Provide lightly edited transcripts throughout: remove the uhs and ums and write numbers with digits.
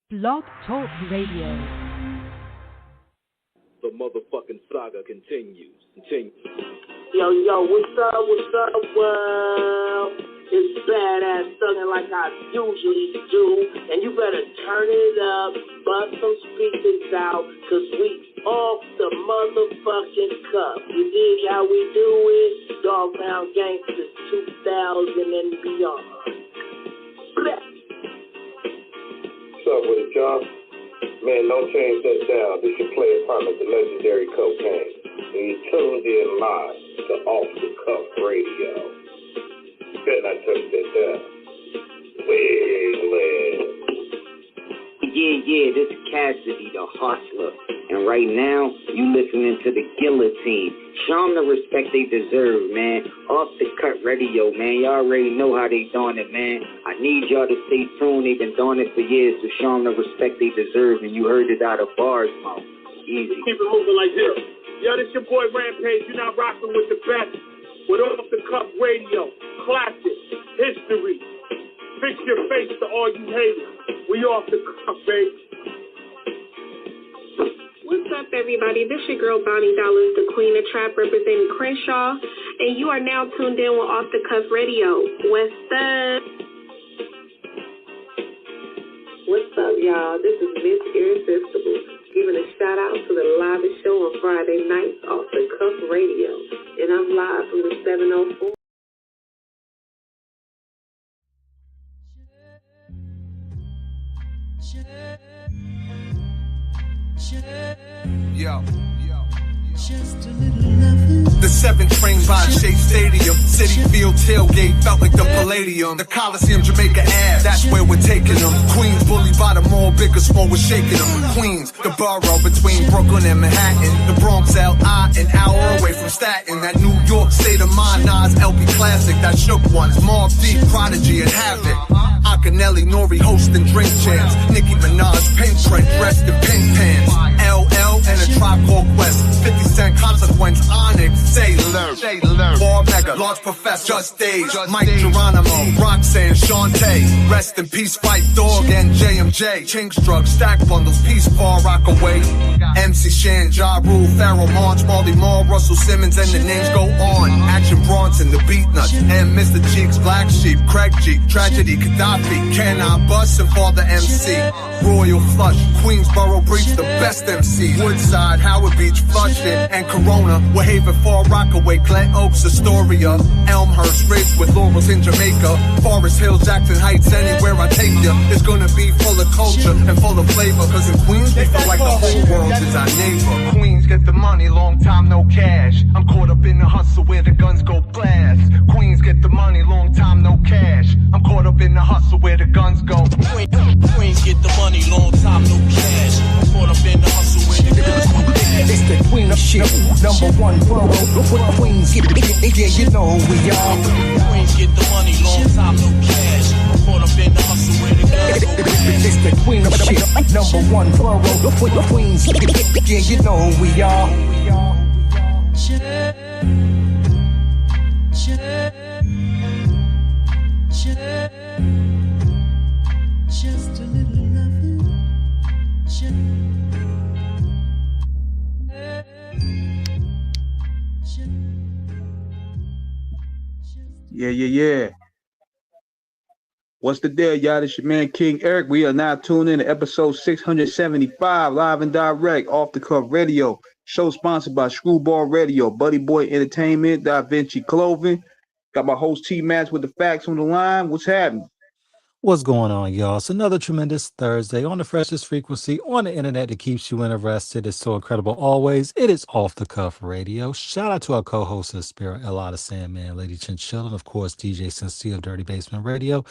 Blog Talk Radio. The motherfucking saga continues. Yo, what's up, world? It's badass thuggin' like I usually do, and you better turn it up, bust some speakers out, cause we off the motherfucking cuff. You dig how we do it? Dogtown Gangsters 2000 and beyond. Bless. What's up with it, y'all? Man, don't change that down. This your player partner, the legendary Cocaine. And you tuned in live to Off the Cuff Radio. Better not touch that down. Well. Yeah, this is Cassidy, the hustler. And right now, you listening to the Guillotine. Show them the respect they deserve, man. Off the Cut Radio, man. Y'all already know how they doing it, man. I need y'all to stay tuned. They've been doing it for years, so show them the respect they deserve. And you heard it out of bars, mouth. Easy. Keep it moving like this. Yo, this your boy Rampage. You're not rocking with the best. With Off the Cuff Radio. Classic. History. Fix your face to all you haters. We off the cuff, baby. What's up, everybody? This your girl, Bonnie Dollars, the Queen of Trap, representing Crenshaw, and you are now tuned in with Off the Cuff Radio. What's up? What's up, y'all? This is Miss Irresistible, giving a shout out to the livest show on Friday nights, Off the Cuff Radio, and I'm live from the 704. Yo. The 7 train by Shea Stadium, City Field tailgate felt like the Palladium. The Coliseum, Jamaica Ave, that's where we're taking them. Queens bullied by the mall, big or small, we're shaking them. Queens, the borough between Brooklyn and Manhattan. The Bronx, L.I., an hour away from Staten. That New York state of mind, Nas, LP classic, that shook ones. Mobb Deep, Prodigy, and Havoc. Akinelli, Nori hosting drink jams. Nicki Minaj, pink trend, dressed in pink pants. LL and a Tribe Called Quest. 50 Cent, Consequence, Onyx, Sailor, War Mega, Large Professor, Jus Daze, Mike Geronimo, Roxanne, Shantae. Rest in peace, Fight Dog and JMJ. Chinks Drug, Stack Bundles, Peace Bar, Rockaway. MC Shan, Ja Rule, Pharoah Monch, Marley Marl, Russell Simmons, and the names go on. Action Bronson, the Beat Nuts, and Mr. Cheeks, Black Sheep, Craig G, Tragedy, Gaddafi, Can I Bust, and Father MC. Royal Flush, Queensboro Breach, the best MC. Woodside, Howard Beach, Flushing, and Corona. We're Haven, Far Rockaway, Glen Oaks, Astoria. Elmhurst, Ridge with Laurels in Jamaica. Forest Hill, Jackson Heights, anywhere I take ya. It's gonna be full of culture and full of flavor. Cause in Queens, we feel like the whole world is our neighbor. Queens get the money, long time no cash. I'm caught up in the hustle where the guns go blast. Queens get the money, long time no cash. I'm caught up in the hustle where the guns go. Queens get the money, long time no cash. I'm caught up in the hustle where the guns go blast. It's the queen of shit, number one borough. With Queens, yeah, you know who we are. Queens get the money, long time no cash. I'm caught up in the hustle where the guns go blast. It's the queen of shit, number one borough. With Queens, yeah, you know who we are. Just a little loving. Yeah. What's the deal, y'all? It's your man King Eric. We are now tuned in to episode 675, live and direct, Off the Cuff Radio. Show sponsored by Screwball Radio, Buddy Boy Entertainment, Da Vinci Clothing. Got my host T-Match with the facts on the line. What's happening? What's going on, y'all? It's another tremendous Thursday on the freshest frequency on the internet that keeps you interested. It's so incredible always. It is Off the Cuff Radio. Shout out to our co-host of the Spirit, Ella the Sandman, Lady Chinchilla, and of course, DJ Sincere of Dirty Basement Radio.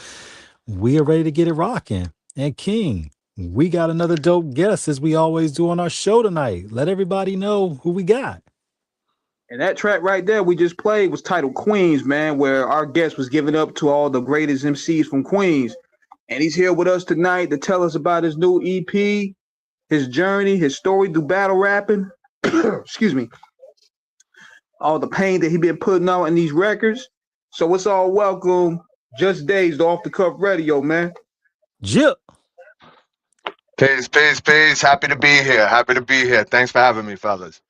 We are ready to get it rocking. And King, we got another dope guest as we always do on our show tonight. Let everybody know who we got. And that track right there we just played was titled Queens, man, where our guest was giving up to all the greatest MCs from Queens. And he's here with us tonight to tell us about his new EP, his journey, his story through battle rapping. Excuse me. All the pain that he been putting out in these records. So it's all welcome. Jus Daze, Off the Cuff Radio, man. Jip. Peace, peace, peace. Happy to be here. Happy to be here. Thanks for having me, fellas.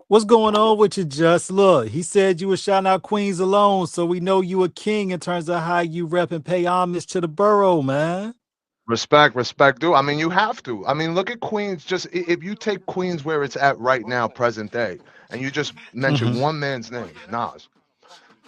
What's going on with you, Just? Look, he said you were shouting out Queens alone, so we know you a king in terms of how you rep and pay homage to the borough, man. Respect, respect, dude. I mean, you have to. I mean, look at Queens. Just if you take Queens where it's at right now, present day, and you just mention Mm-hmm. one man's name, Nas.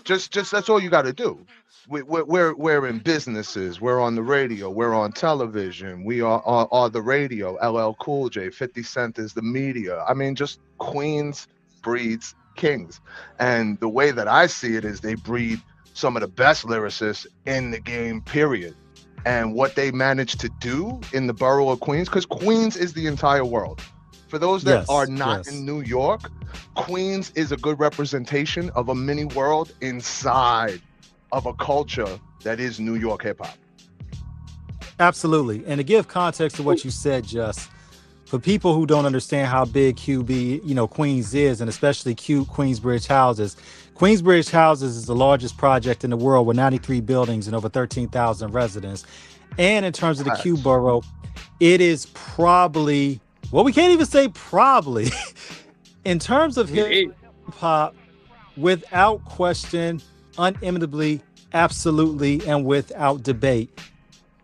Just that's all you got to do. We're in businesses. We're on the radio. We're on television. We are the radio. LL Cool J, 50 Cent is the media. I mean, just Queens breeds kings, and the way that I see it is they breed some of the best lyricists in the game. Period. And what they managed to do in the borough of Queens, because Queens is the entire world. For those that are Yes, not yes. in New York, Queens is a good representation of a mini world inside of a culture that is New York hip hop. Absolutely. And to give context to what you said, Just, for people who don't understand how big QB, Queens is, and especially Queensbridge Houses. Queensbridge Houses is the largest project in the world with 93 buildings and over 13,000 residents. And in terms of the Q Facts. borough, it is probably, well, we can't even say probably, in terms of hip hop, without question, unimitably, absolutely, and without debate,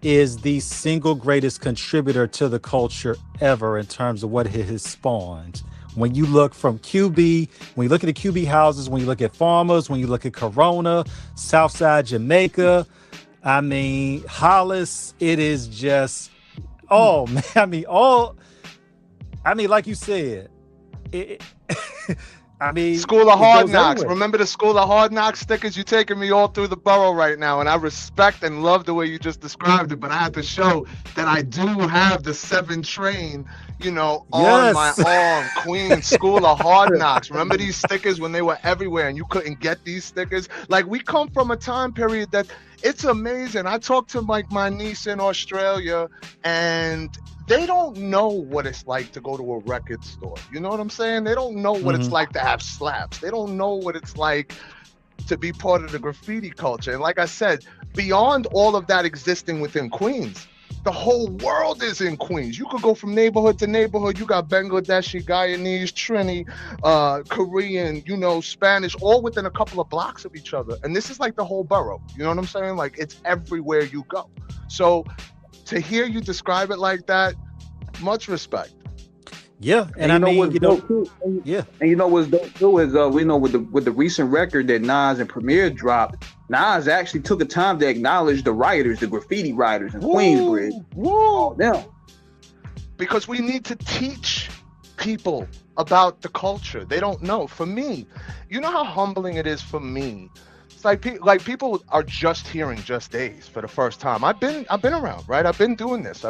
is the single greatest contributor to the culture ever in terms of what it has spawned. When you look from QB, when you look at the QB houses, when you look at Farmers, when you look at Corona, Southside Jamaica, I mean, Hollis, it is just, oh man, like you said, it, I mean, School of it Hard goes Knocks. everywhere. Remember the School of Hard Knocks stickers? You taking me all through the borough right now, and I respect and love the way you just described it. But I had to show that I do have the 7 train, on my Yes. arm. Queens School of Hard Knocks. Remember these stickers when they were everywhere, and you couldn't get these stickers? Like, we come from a time period that it's amazing. I talked to my niece in Australia, and they don't know what it's like to go to a record store. You know what I'm saying? They don't know what it's Mhm. like to have slaps. They don't know what it's like to be part of the graffiti culture. And like I said, beyond all of that existing within Queens, the whole world is in Queens. You could go from neighborhood to neighborhood. You got Bangladeshi, Guyanese, Trini, Korean, Spanish, all within a couple of blocks of each other. And this is like the whole borough. You know what I'm saying? Like, it's everywhere you go. So to hear you describe it like that, much respect. Yeah, and you I know mean, what's dope too? yeah. And you know what's dope too is we know with the recent record that Nas and Premier dropped, Nas actually took the time to acknowledge the rioters, the graffiti rioters in Queensbridge. Woo! Now, Because we need to teach people about the culture. They don't know. For me, you know how humbling it is for me. It's like people are just hearing Jus Daze for the first time. I've been around, right? I've been doing this,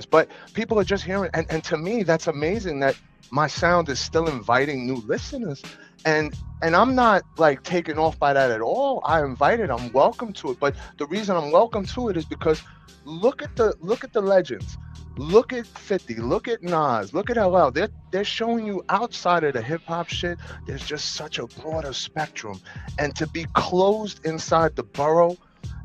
but people are just hearing, and to me, that's amazing that my sound is still inviting new listeners. And I'm not like taken off by that at all. I invited, I'm welcome to it. But the reason I'm welcome to it is because look at the legends. Look at 50, look at Nas, look at LL. They're showing you outside of the hip hop shit, there's just such a broader spectrum. And to be closed inside the borough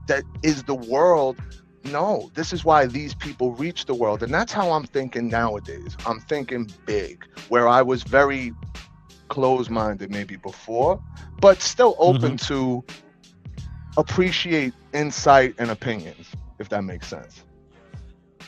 that is the world, no, this is why these people reach the world. And that's how I'm thinking nowadays. I'm thinking big, where I was very closed-minded maybe before, but still open to appreciate insight and opinions, if that makes sense.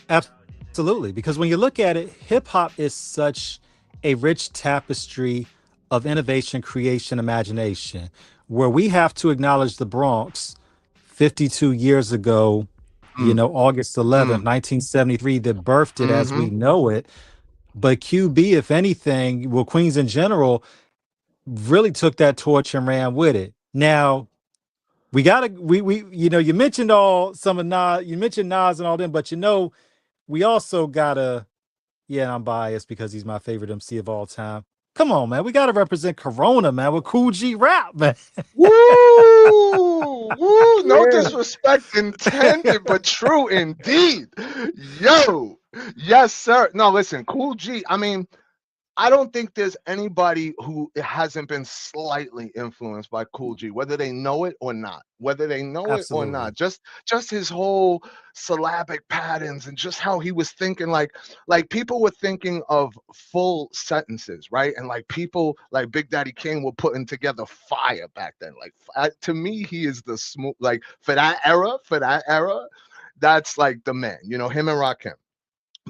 Absolutely, because when you look at it, hip hop is such a rich tapestry of innovation, creation, imagination, where we have to acknowledge the Bronx 52 years ago, August 11th, 1973, that birthed it as we know it. But QB, if anything, well, Queens in general, really took that torch and ran with it. Now, we you mentioned you mentioned Nas and all them, but we also gotta, I'm biased because he's my favorite MC of all time. Come on, man. We gotta represent Corona, man, with Cool G rap, man. Woo! Woo! No disrespect intended, but true indeed. Yo! Yes, sir. No, listen, Cool G. I mean, I don't think there's anybody who hasn't been slightly influenced by Cool G, whether they know it or not. Whether they know it or Absolutely. not, just his whole syllabic patterns and just how he was thinking, like people were thinking of full sentences, right? And like people like Big Daddy Kane were putting together fire back then. Like to me, he is the smooth, like for that era, that's like the man, you know, him and Rakim.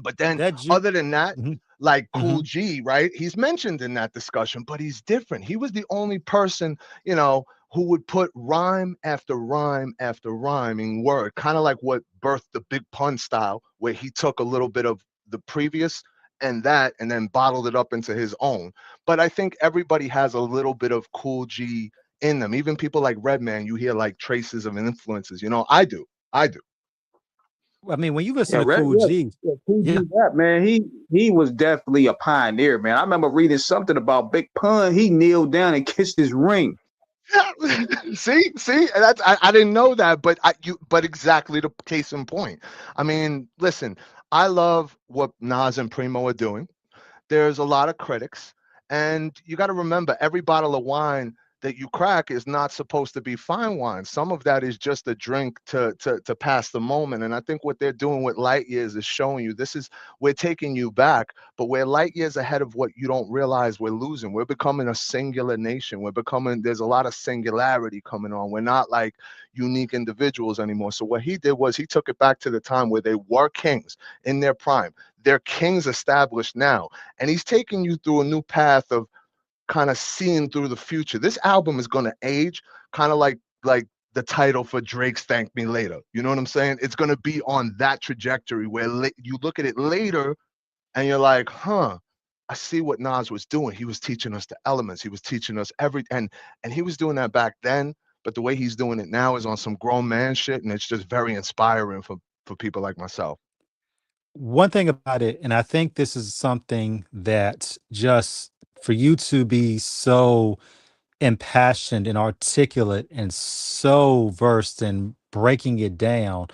But then, That you. other than that, Mhm, like Cool mhm. G, right? He's mentioned in that discussion, but he's different. He was the only person, you know, who would put rhyme after rhyme after rhyme in word, kind of like what birthed the big pun style, where he took a little bit of the previous and that, and then bottled it up into his own. But I think everybody has a little bit of Cool G in them. Even people like Redman, you hear like traces of influences. You know, I do. I do. I mean, when you listen Yeah, to Cool G, Cool yeah, G Rap, man. He was definitely a pioneer, man. I remember reading something about Big Pun. He kneeled down and kissed his ring. See, and I didn't know that, but exactly the case in point. I mean, listen, I love what Nas and Primo are doing. There's a lot of critics, and you got to remember every bottle of wine that you crack is not supposed to be fine wine. Some of that is just a drink to pass the moment. And I think what they're doing with Light Years is showing you this is, we're taking you back, but we're light years ahead of what you don't realize we're losing. We're becoming a singular nation. There's a lot of singularity coming on. We're not like unique individuals anymore. So what he did was he took it back to the time where they were kings in their prime. They're kings established now. And he's taking you through a new path of kind of seeing through the future. This album is going to age kind of like the title for Drake's Thank Me Later. You know what I'm saying? It's going to be on that trajectory where you look at it later and you're like, huh, I see what Nas was doing. He was teaching us the elements. He was teaching us and he was doing that back then, but the way he's doing it now is on some grown man shit, and it's just very inspiring for people like myself. one thing about it, and I think this is something that just for you to be so impassioned and articulate and so versed in breaking it down.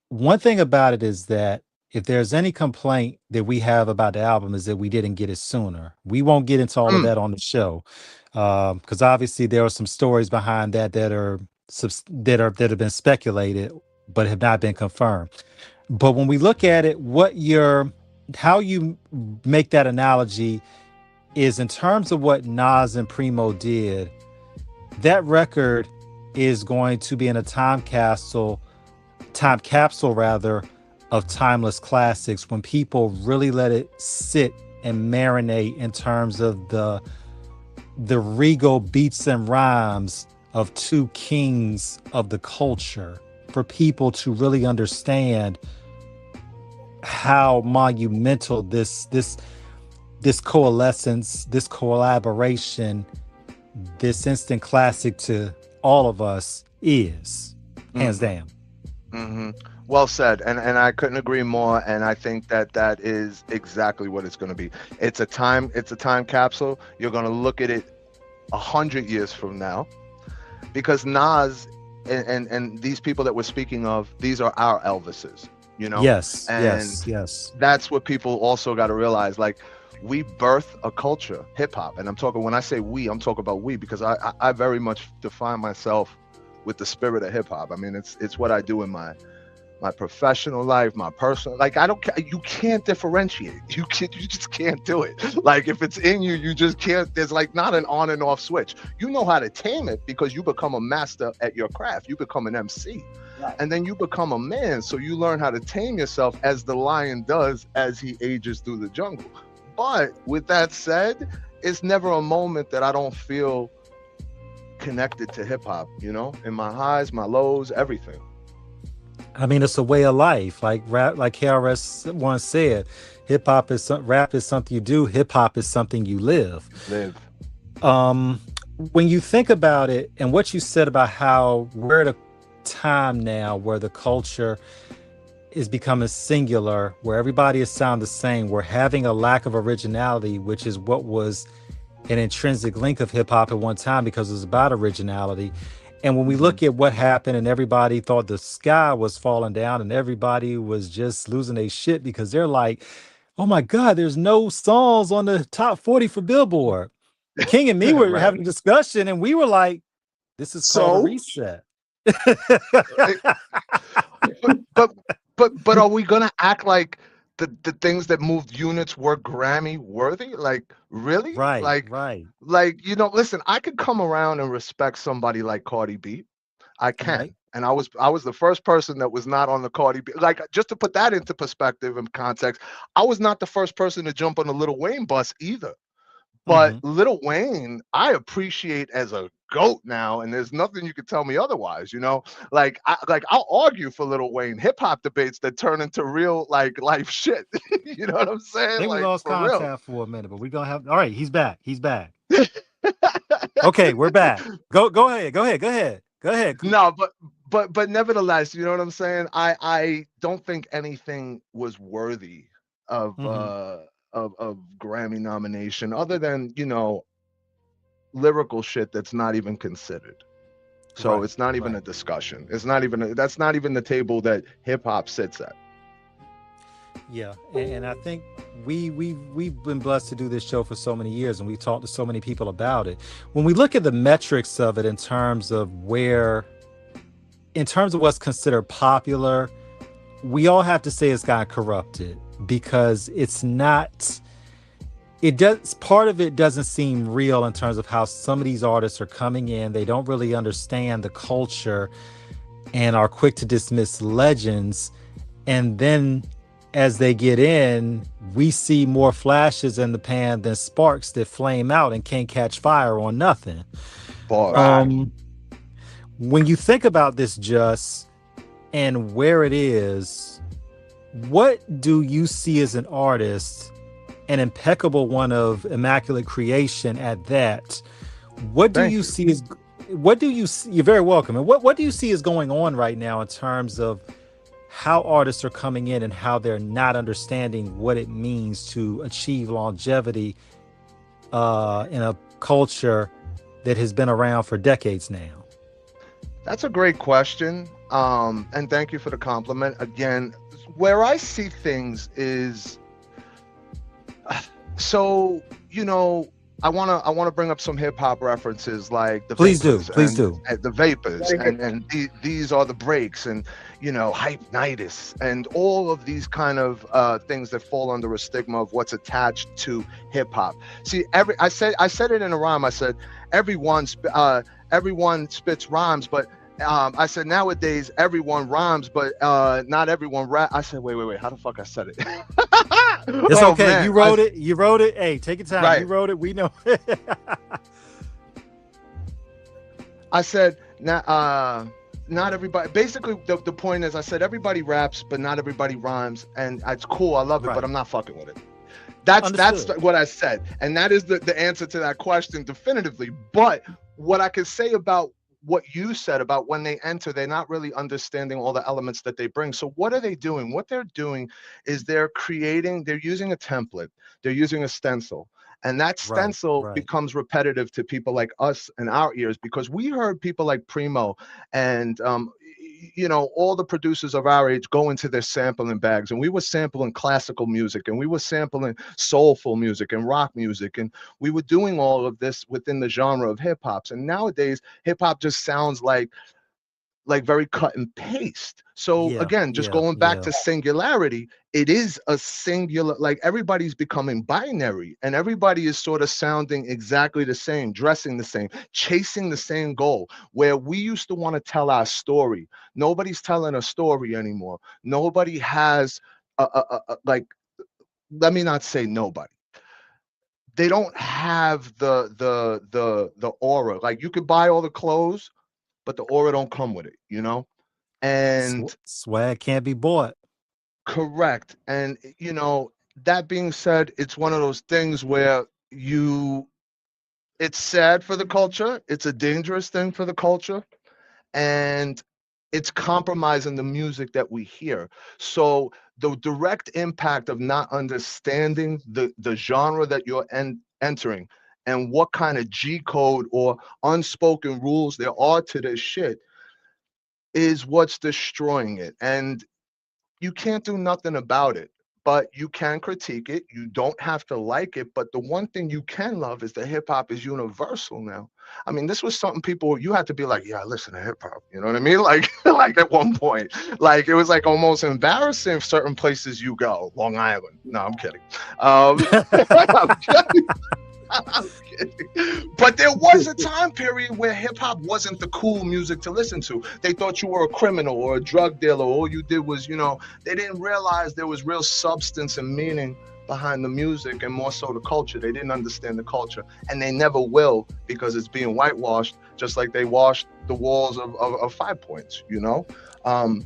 One thing about it is that if there's any complaint that we have about the album is that we didn't get it sooner. We won't get into all of that on the show because obviously there are some stories behind that that have been speculated but have not been confirmed. But when we look at it, how you make that analogy is in terms of what Nas and Primo did. That record is going to be in a time capsule rather, of timeless classics when people really let it sit and marinate in terms of the regal beats and rhymes of two kings of the culture, for people to really understand how monumental this coalescence, this collaboration, this instant classic to all of us is, hands down. Mm-hmm. Well said, and I couldn't agree more. And I think that is exactly what it's going to be. It's a time capsule. You're going to look at it 100 years from now, because Nas and these people that we're speaking of, these are our Elvises, you know. Yes, and yes. That's what people also got to realize. Like, we birth a culture, hip hop, and when I say we, I'm talking about we, because I very much define myself with the spirit of hip hop. I mean, it's what I do in my professional life, my personal, like, you can't differentiate. You just can't do it. Like, if it's in you, you just can't. There's like not an on and off switch. You know how to tame it because you become a master at your craft. You become an MC. Right. And then you become a man. So you learn how to tame yourself as the lion does as he ages through the jungle. But with that said, it's never a moment that I don't feel connected to hip hop, you know, in my highs, my lows, everything. I mean, it's a way of life. Like rap, like KRS once said, rap is something you do. Hip hop is something you live. When you think about it, and what you said about how we're at a time now where the culture is becoming singular, where everybody is sound the same, we're having a lack of originality, which is what was an intrinsic link of hip hop at one time, because it was about originality. And when we look at what happened and everybody thought the sky was falling down and everybody was just losing their shit because they're like, oh my God, there's no songs on the top 40 for Billboard. King and me were Right. having a discussion, and we were like, this is called a So reset. But are we gonna act like the things that moved units were Grammy worthy? Like really? Right, right, Like listen, I could come around and respect somebody like Cardi B. I right. can. And I was the first person that was not on the Cardi B. Like, just to put that into perspective and context, I was not the first person to jump on the Lil Wayne bus either. But Mhm. Lil Wayne, I appreciate as a goat now, and there's nothing you can tell me otherwise. Like I'll argue for Lil Wayne hip hop debates that turn into real like life shit. You know what I'm I saying? think we Like lost for real. contact for a minute, but we're gonna have all right, he's back. He's back. Okay, we're back. Go ahead. Go ahead. Go ahead. Go ahead. No, but nevertheless, you know what I'm saying? I don't think anything was worthy of Mhm. Grammy nomination other than, lyrical shit that's not even considered. So Right, it's not even right. a discussion. It's not even that's not even the table that hip hop sits at. Yeah, and I think we've been blessed to do this show for so many years, and we've talked to so many people about it. When we look at the metrics of it in terms of what's considered popular, we all have to say it's got corrupted because it's not. It does part of it doesn't seem real in terms of how some of these artists are coming in. They don't really understand the culture and are quick to dismiss legends, and then as they get in, we see more flashes in the pan than sparks that flame out and can't catch fire on nothing. Pause. Um, when you think about this, Just and where it is, what do you see as an artist, an impeccable one of immaculate creation at that? What do Thank you you. see as you're very welcome. And what do you see is going on right now in terms of how artists are coming in and how they're not understanding what it means to achieve longevity in a culture that has been around for decades now? That's a great question. And thank you for the compliment. Again, where I see things is so, I wanna bring up some hip hop references like the Please do. Vapors Please do. and the Vapors and these are the breaks and Hypnitis and all of these kind of things that fall under a stigma of what's attached to hip hop. See, I said it in a rhyme. I said everyone spits rhymes, but I said nowadays everyone rhymes, but not everyone rap. I said wait, how the fuck I said it? It's Oh, okay. man. You wrote it. You wrote it. Hey, take your time. Right. You wrote it. We know. I said not everybody. Basically, the point is, I said everybody raps, but not everybody rhymes, and it's cool. I love it, Right. but I'm not fucking with it. That's Understood. what I said, and that is the answer to that question definitively. But what I could say about what you said about when they enter, they're not really understanding all the elements that they bring. So what are they doing? What they're doing is they're using a template, they're using a stencil. And that Right. stencil Right. becomes repetitive to people like us and our ears because we heard people like Primo and all the producers of our age go into their sampling bags, and we were sampling classical music, and we were sampling soulful music and rock music, and we were doing all of this within the genre of hip hops. And nowadays, hip hop just sounds like very cut and paste. So Yeah. again, just Yeah. going back Yeah. to singularity, it is a singular, like everybody's becoming binary and everybody is sort of sounding exactly the same, dressing the same, chasing the same goal. Where we used to want to tell our story, nobody's telling a story anymore. Nobody has like, let me not say nobody. They don't have the aura. Like you could buy all the clothes, but the aura don't come with it. And Swag can't be bought. correct. And that being said, it's one of those things where it's sad for the culture, it's a dangerous thing for the culture, and it's compromising the music that we hear. So the direct impact of not understanding the genre that you're entering and what kind of G code or unspoken rules there are to this shit is what's destroying it. And you can't do nothing about it. but you can critique it. You don't have to like it. But the one thing you can love is that hip hop is universal now. I mean, this was something people you had to be like, yeah, I listen to hip hop. You know what I mean? Like, like at one point, like it was like almost embarrassing certain places you go. Long Island. No, I'm kidding. I'm kidding. I'm kidding. But there was a time period where hip hop wasn't the cool music to listen to. They thought you were a criminal or a drug dealer. All you did was, they didn't realize there was real substance and meaning behind the music and more so the culture. They didn't understand the culture, and they never will because it's being whitewashed, just like they washed the walls of 5 Points. The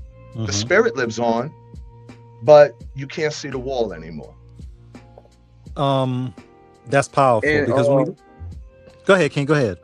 spirit lives on, but you can't see the wall anymore. That's powerful And because when we go ahead, King, go ahead.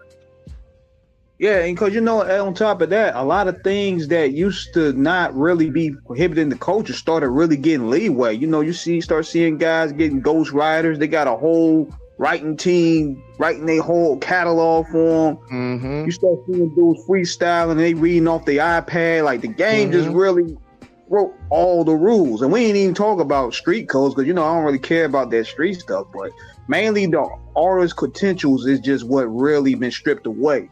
yeah, and because on top of that, a lot of things that used to not really be prohibited in the culture started really getting leeway. You start seeing guys getting ghost writers. They got a whole writing team writing their whole catalog for them. Mm-hmm. You start seeing dudes freestyling, they reading off the iPad. Like the game just really wrote all the rules, and we ain't even talk about street codes because I don't really care about that street stuff. But mainly the artist potentials is just what really been stripped away.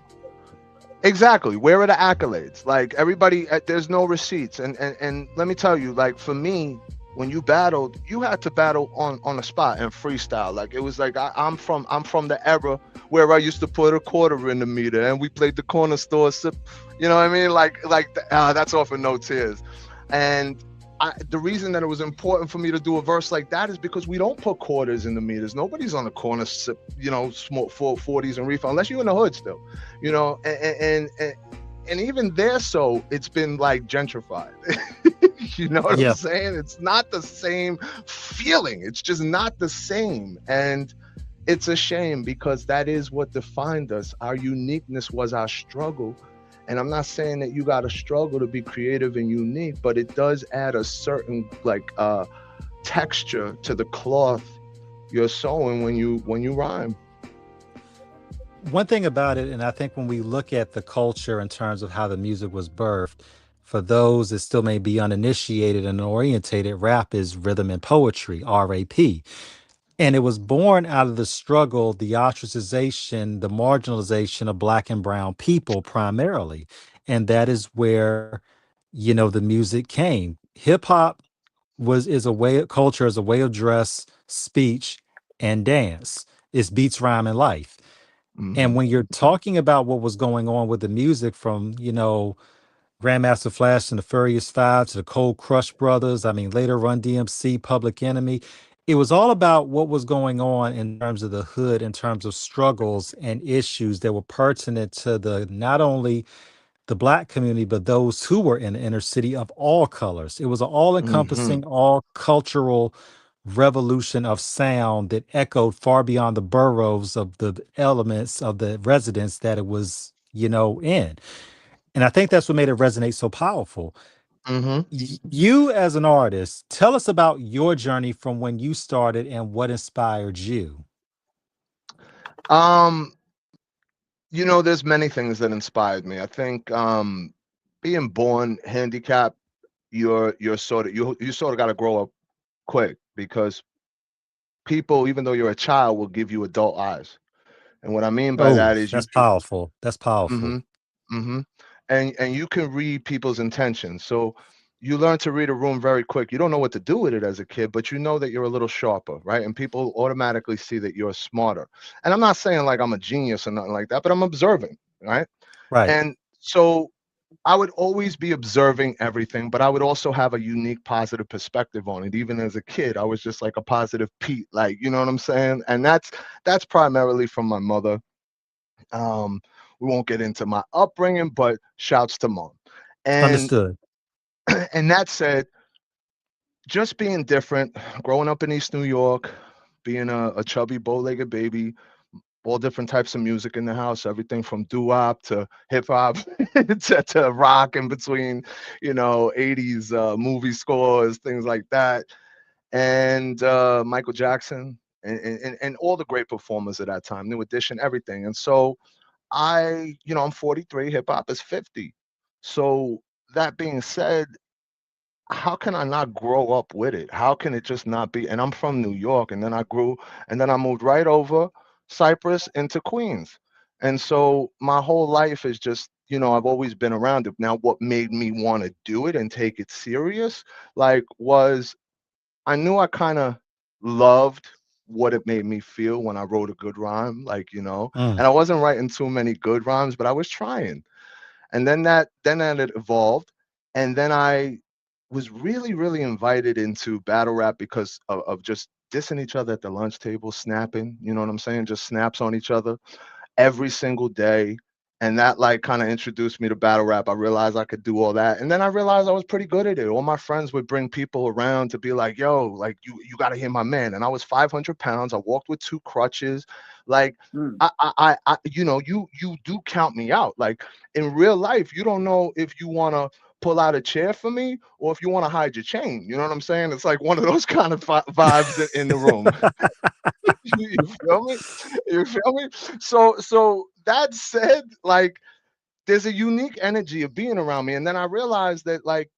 Exactly. Where are the accolades? Like everybody, there's no receipts. And let me tell you, like for me, when you battled, you had to battle on the spot and freestyle. Like it was like I'm from the era where I used to put a quarter in the meter and we played the corner store sip. You know what I mean? That's off of No Tears. And the reason that it was important for me to do a verse like that is because we don't put quarters in the meters. Nobody's on the corner, smoke 440s and reefer unless you're in the hood still, and even there, so it's been like gentrified. You know what I'm saying? It's not the same feeling. It's just not the same. And it's a shame because that is what defined us. Our uniqueness was our struggle. And I'm not saying that you got to struggle to be creative and unique, but it does add a certain texture to the cloth you're sewing when you rhyme. One thing about it, and I think when we look at the culture in terms of how the music was birthed, for those that still may be uninitiated and orientated, rap is rhythm and poetry, RAP. And it was born out of the struggle, the ostracization, the marginalization of Black and brown people primarily. And that is where, the music came. Hip hop is a way of culture, is a way of dress, speech, and dance. It's beats, rhyme, and life. And when you're talking about what was going on with the music from, Grandmaster Flash and the Furious Five to the Cold Crush Brothers, I mean, later Run DMC, Public Enemy, it was all about what was going on in terms of the hood, in terms of struggles and issues that were pertinent to not only the Black community, but those who were in the inner city of all colors. It was an all-encompassing, all cultural revolution of sound that echoed far beyond the boroughs of the elements of the residents that it was, in. And I think that's what made it resonate so powerful. You as an artist, tell us about your journey from when you started and what inspired you. There's many things that inspired me. I think being born handicapped, you sort of got to grow up quick because people, even though you're a child, will give you adult eyes. And what I mean by that is that's powerful. That's powerful. And you can read people's intentions. So you learn to read a room very quick. You don't know what to do with it as a kid, but you know that you're a little sharper, right? And people automatically see that you're smarter. And I'm not saying like I'm a genius or nothing like that, but I'm observing, right? Right. And so I would always be observing everything, but I would also have a unique positive perspective on it. Even as a kid, I was just like a positive Pete, like, you know what I'm saying? And that's primarily from my mother. We won't get into my upbringing, but shouts to mom. And understood. And that said, just being different, growing up in East New York, being a chubby, bow-legged baby, all different types of music in the house, everything from doo-wop to hip-hop to rock in between, 80s movie scores, things like that. And Michael Jackson and all the great performers at that time, New Edition, everything. And so I'm 43, hip-hop is 50. So that being said, how can I not grow up with it? How can it just not be? And I'm from New York, and then I grew, and then I moved right over Cyprus into Queens. And so my whole life is just, I've always been around it. Now, what made me want to do it and take it serious, like, was I knew I kind of loved what it made me feel when I wrote a good rhyme, Mm. and I wasn't writing too many good rhymes, but I was trying. And then that it evolved, and then I was really, really invited into battle rap because of just dissing each other at the lunch table, snapping, you know what I'm saying? Just snaps on each other every single day. And that like kind of introduced me to battle rap. I realized I could do all that. And then I realized I was pretty good at it. All my friends would bring people around to be like, yo, like you gotta hear my man. And I was 500 pounds. I walked with two crutches. Like Mm. you do count me out. Like in real life, you don't know if you wanna pull out a chair for me or if you want to hide your chain. You know what I'm saying? It's like one of those kind of vibes in the room. You feel me? You feel me? So that said, like there's a unique energy of being around me. And then I realized that like,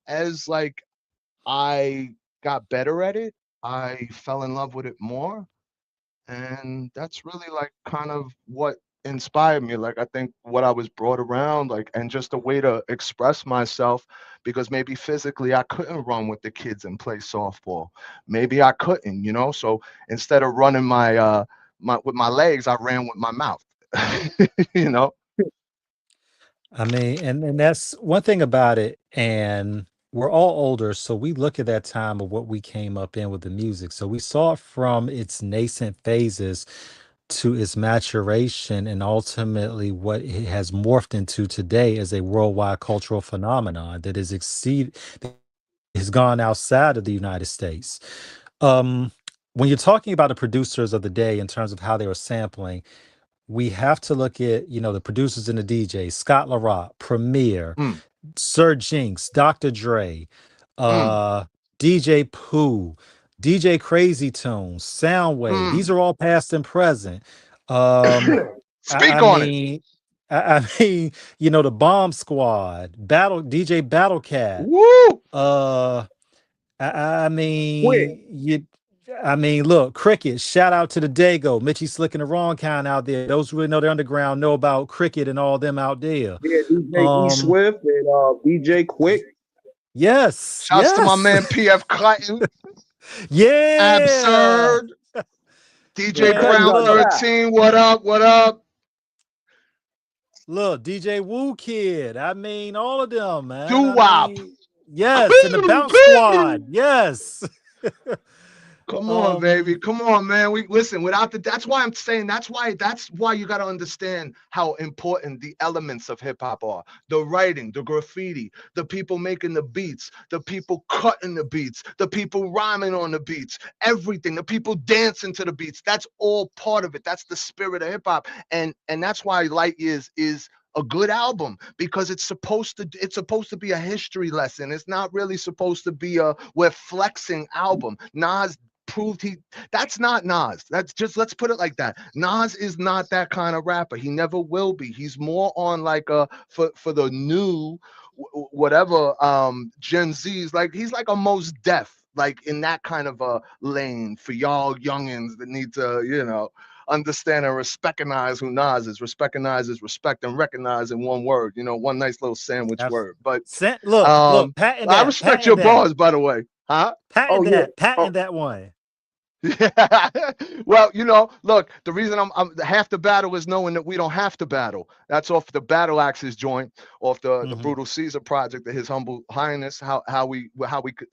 as like I got better at it, I fell in love with it more. And that's really like kind of what inspired me. Like I think what I was brought around, like, and just a way to express myself, because maybe physically I couldn't run with the kids and play softball. Maybe I couldn't, so instead of running my with my legs, I ran with my mouth. you know I mean, and that's one thing about it. And we're all older, so we look at that time of what we came up in with the music. So we saw it from its nascent phases to its maturation, and ultimately what it has morphed into today as a worldwide cultural phenomenon that has gone outside of the United States. Um, when you're talking about the producers of the day in terms of how they were sampling, we have to look at, the producers and the DJs: Scott LaRock, Premier, mm, Sir Jinx, Dr. Dre, mm, uh, DJ Pooh, DJ Crazy Tunes, Soundwave. These mm. are all past and present. Um, I, I Speak on it. mean, I mean, the Bomb Squad, DJ Battle Cat. Woo! Uh, I Quick. mean, look, Cricket. Shout out to the Dago, Mitchie Slick and the Wrong Kind out there. Those who really know the underground know about Cricket and all them out there. Yeah, DJ E Um, Swift and DJ Quick. yes, Shouts to my yes, man PF Clinton. yeah, Absurd. DJ Yeah, Cutting man. Brown don't Look, stop. 13. What up? What up? DJ Woo Kid. I mean, all of them, man. Doo I wop. mean, yes, and the Bounce Squad. Yes. Come on, baby. um, Come on, man. We listen without that's why I'm saying that's why you got to understand how important the elements of hip hop are. The writing, the graffiti, the people making the beats, the people cutting the beats, the people rhyming on the beats, everything, the people dancing to the beats. That's all part of it. That's the spirit of hip hop. And that's why Light Years is a good album, because it's supposed to be a history lesson. It's not really supposed to be a we're flexing album. Nas proved that's not Nas. That's just, let's put it like that. Nas is not that kind of rapper. He never will be. He's more on like a for the new whatever Gen Z's, like he's like a Most Def, like in that kind of a lane for y'all youngins that need to, understand and recognize who Nas is. Recognize is respect and recognize in one word, one nice little sandwich abs- word. But look, patent I that, respect your patent that, bars, by the way. Huh? Oh yeah. Oh, patent that one. Yeah. Well, look, the reason I'm half the battle is knowing that we don't have to battle. That's off the Battle Axes joint, off the Mhm. Brutal Caesar project that His Humble Highness, how we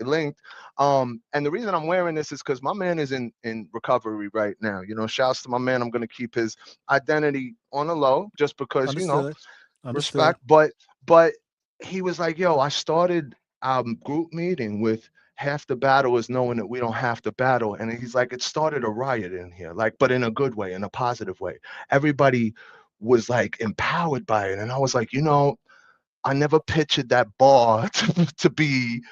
linked. And the reason I'm wearing this is because my man is in recovery right now. Shouts to my man. I'm gonna keep his identity on the low just because, Understood. Understood. respect. But he was like, yo, I started group meeting with half the battle is knowing that we don't have to battle. And he's like, it started a riot in here, like, but in a good way, in a positive way. Everybody was like empowered by it. And I was like, I never pictured that bar to be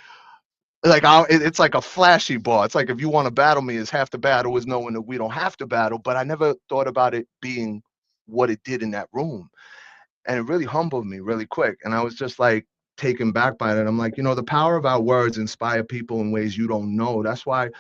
like, it's like a flashy bar. It's like, if you want to battle me, is half the battle is knowing that we don't have to battle. But I never thought about it being what it did in that room. And it really humbled me really quick. And I was just like, taken back by that. I'm like, the power of our words inspire people in ways you don't know. That's why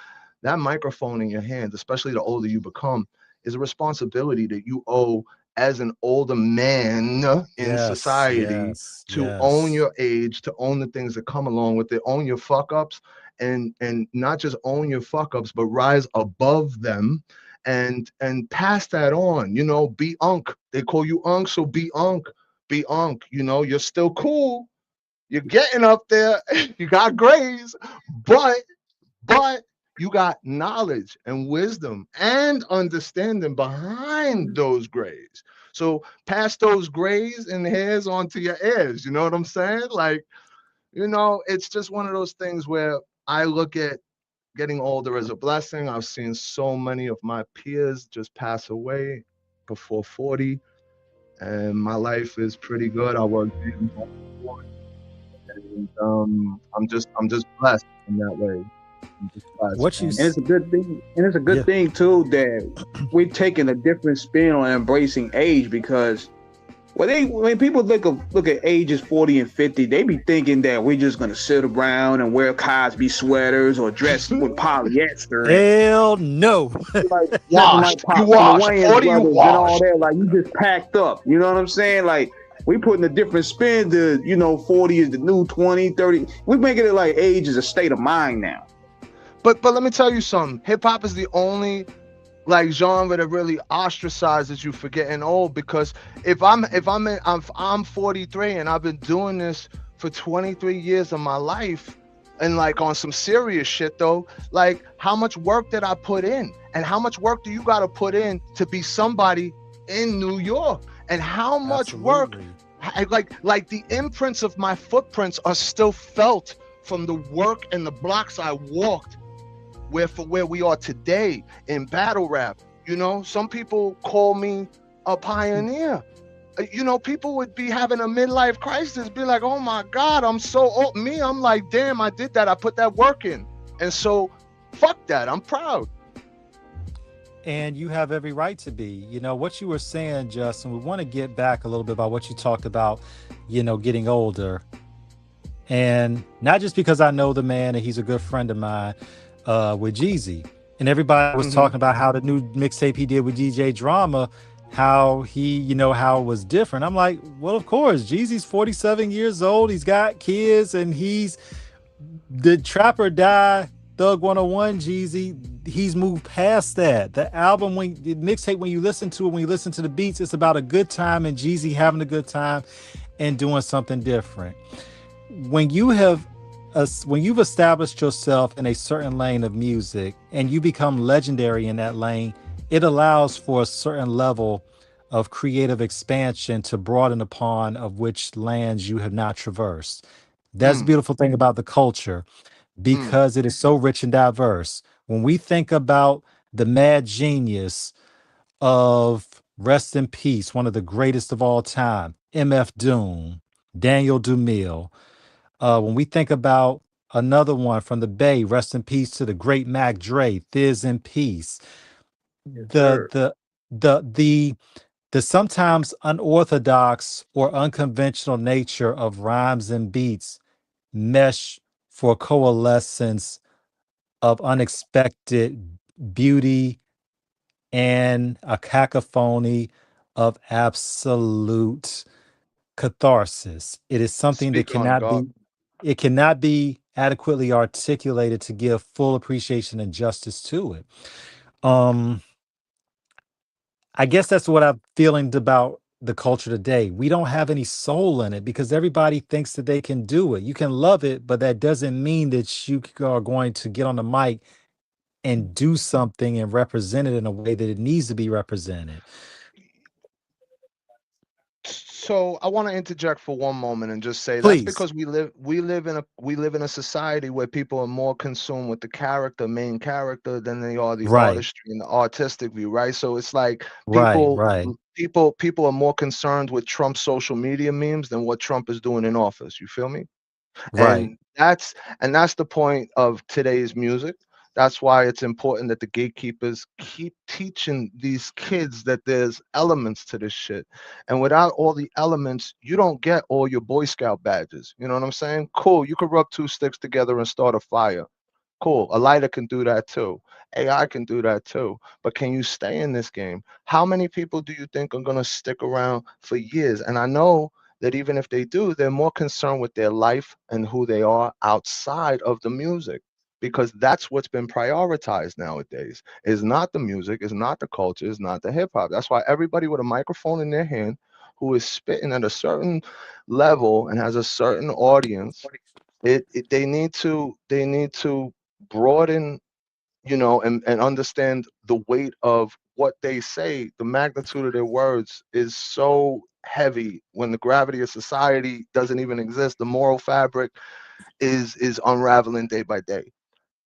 that microphone in your hands, especially the older you become, is a responsibility that you owe as an older man in Yes, society yes, to own yes. your age, to own the things that come along with it, own your fuck ups, and not just own your fuck ups, but rise above them and pass that on. Be unk. They call you unk, so be unk. Be unk. You're still cool. You're getting up there. You got grays, but you got knowledge and wisdom and understanding behind those grays. So pass those grays and hairs onto your heirs. You know what I'm saying? Like, it's just one of those things where I look at getting older as a blessing. I've seen so many of my peers just pass away before 40, and my life is pretty good. I work days off for it, and I'm just blessed in that way. I'm just blessed, What you man. And it's a good thing. And it's a yeah. good thing too that we're taking a different spin on embracing age, because when people look at ages 40 and 50, they be thinking that we're just gonna sit around and wear Cosby sweaters or dress with polyester and Hell no. like nothing like Washed. You Pop and the washed. Wayans 40, you brothers and all washed. that. Like, you just packed up. You know what I'm saying? Like, we putting a different spin to 40 is the new 20, 30. We making it like age is a state of mind now. But let me tell you something. Hip hop is the only like genre that really ostracizes you for getting old, because if I'm 43 and I've been doing this for 23 years of my life, and like on some serious shit though, like how much work did I put in, and how much work do you got to put in to be somebody in New York, and how much work, like the imprints of my footprints are still felt from the work and the blocks I walked where we are today in battle rap. Some people call me a pioneer. People would be having a midlife crisis, be like, oh my God, I'm so old. Me, I'm like, damn, I did that. I put that work in. And so fuck that. I'm proud. And you have every right to be. What you were saying, Justin, we want to get back a little bit about what you talked about, getting older. And not just because I know the man and he's a good friend of mine, with Jeezy, and everybody was talking about how the new mixtape he did with DJ Drama, how he, how it was different. I'm like, well, of course, Jeezy's 47 years old. He's got kids, and he's the Trap or Die Thug 101 Jeezy. He's moved past that. The album, the mixtape, when you listen to it, when you listen to the beats, it's about a good time and Jeezy having a good time and doing something different. When you've established yourself in a certain lane of music and you become legendary in that lane, it allows for a certain level of creative expansion to broaden upon of which lands you have not traversed. That's the beautiful thing about the culture, because it is so rich and diverse. When we think about the mad genius of, rest in peace, one of the greatest of all time, MF Doom, Daniel DeMille, when we think about another one from the Bay, rest in peace to the great Mac Dre, Thiz in peace. The sometimes unorthodox or unconventional nature of rhymes and beats mesh for coalescence of unexpected beauty and a cacophony of absolute catharsis. It is something that cannot be adequately articulated to give full appreciation and justice to it. I guess that's what I'm feeling about the culture today. We don't have any soul in it because everybody thinks that they can do it. You can love it, but that doesn't mean that you are going to get on the mic and do something and represent it in a way that it needs to be represented. So I want to interject for one moment and just say that's Please. because we live in a society where people are more consumed with the main character, than they are the Right. artistry and the artistic view, right? So it's like Right. people are more concerned with Trump's social media memes than what Trump is doing in office. You feel me? Right. And that's the point of today's music. That's why it's important that the gatekeepers keep teaching these kids that there's elements to this shit. And without all the elements, you don't get all your Boy Scout badges. You know what I'm saying? Cool, you could rub two sticks together and start a fire. Cool. A lighter can do that too. AI can do that too. But can you stay in this game? How many people do you think are going to stick around for years? And I know that even if they do, they're more concerned with their life and who they are outside of the music, because that's what's been prioritized nowadays. Is not the music, is not the culture, is not the hip hop. That's why everybody with a microphone in their hand who is spitting at a certain level and has a certain audience, they need to broaden, and understand the weight of what they say. The magnitude of their words is so heavy when the gravity of society doesn't even exist. The moral fabric is unraveling day by day.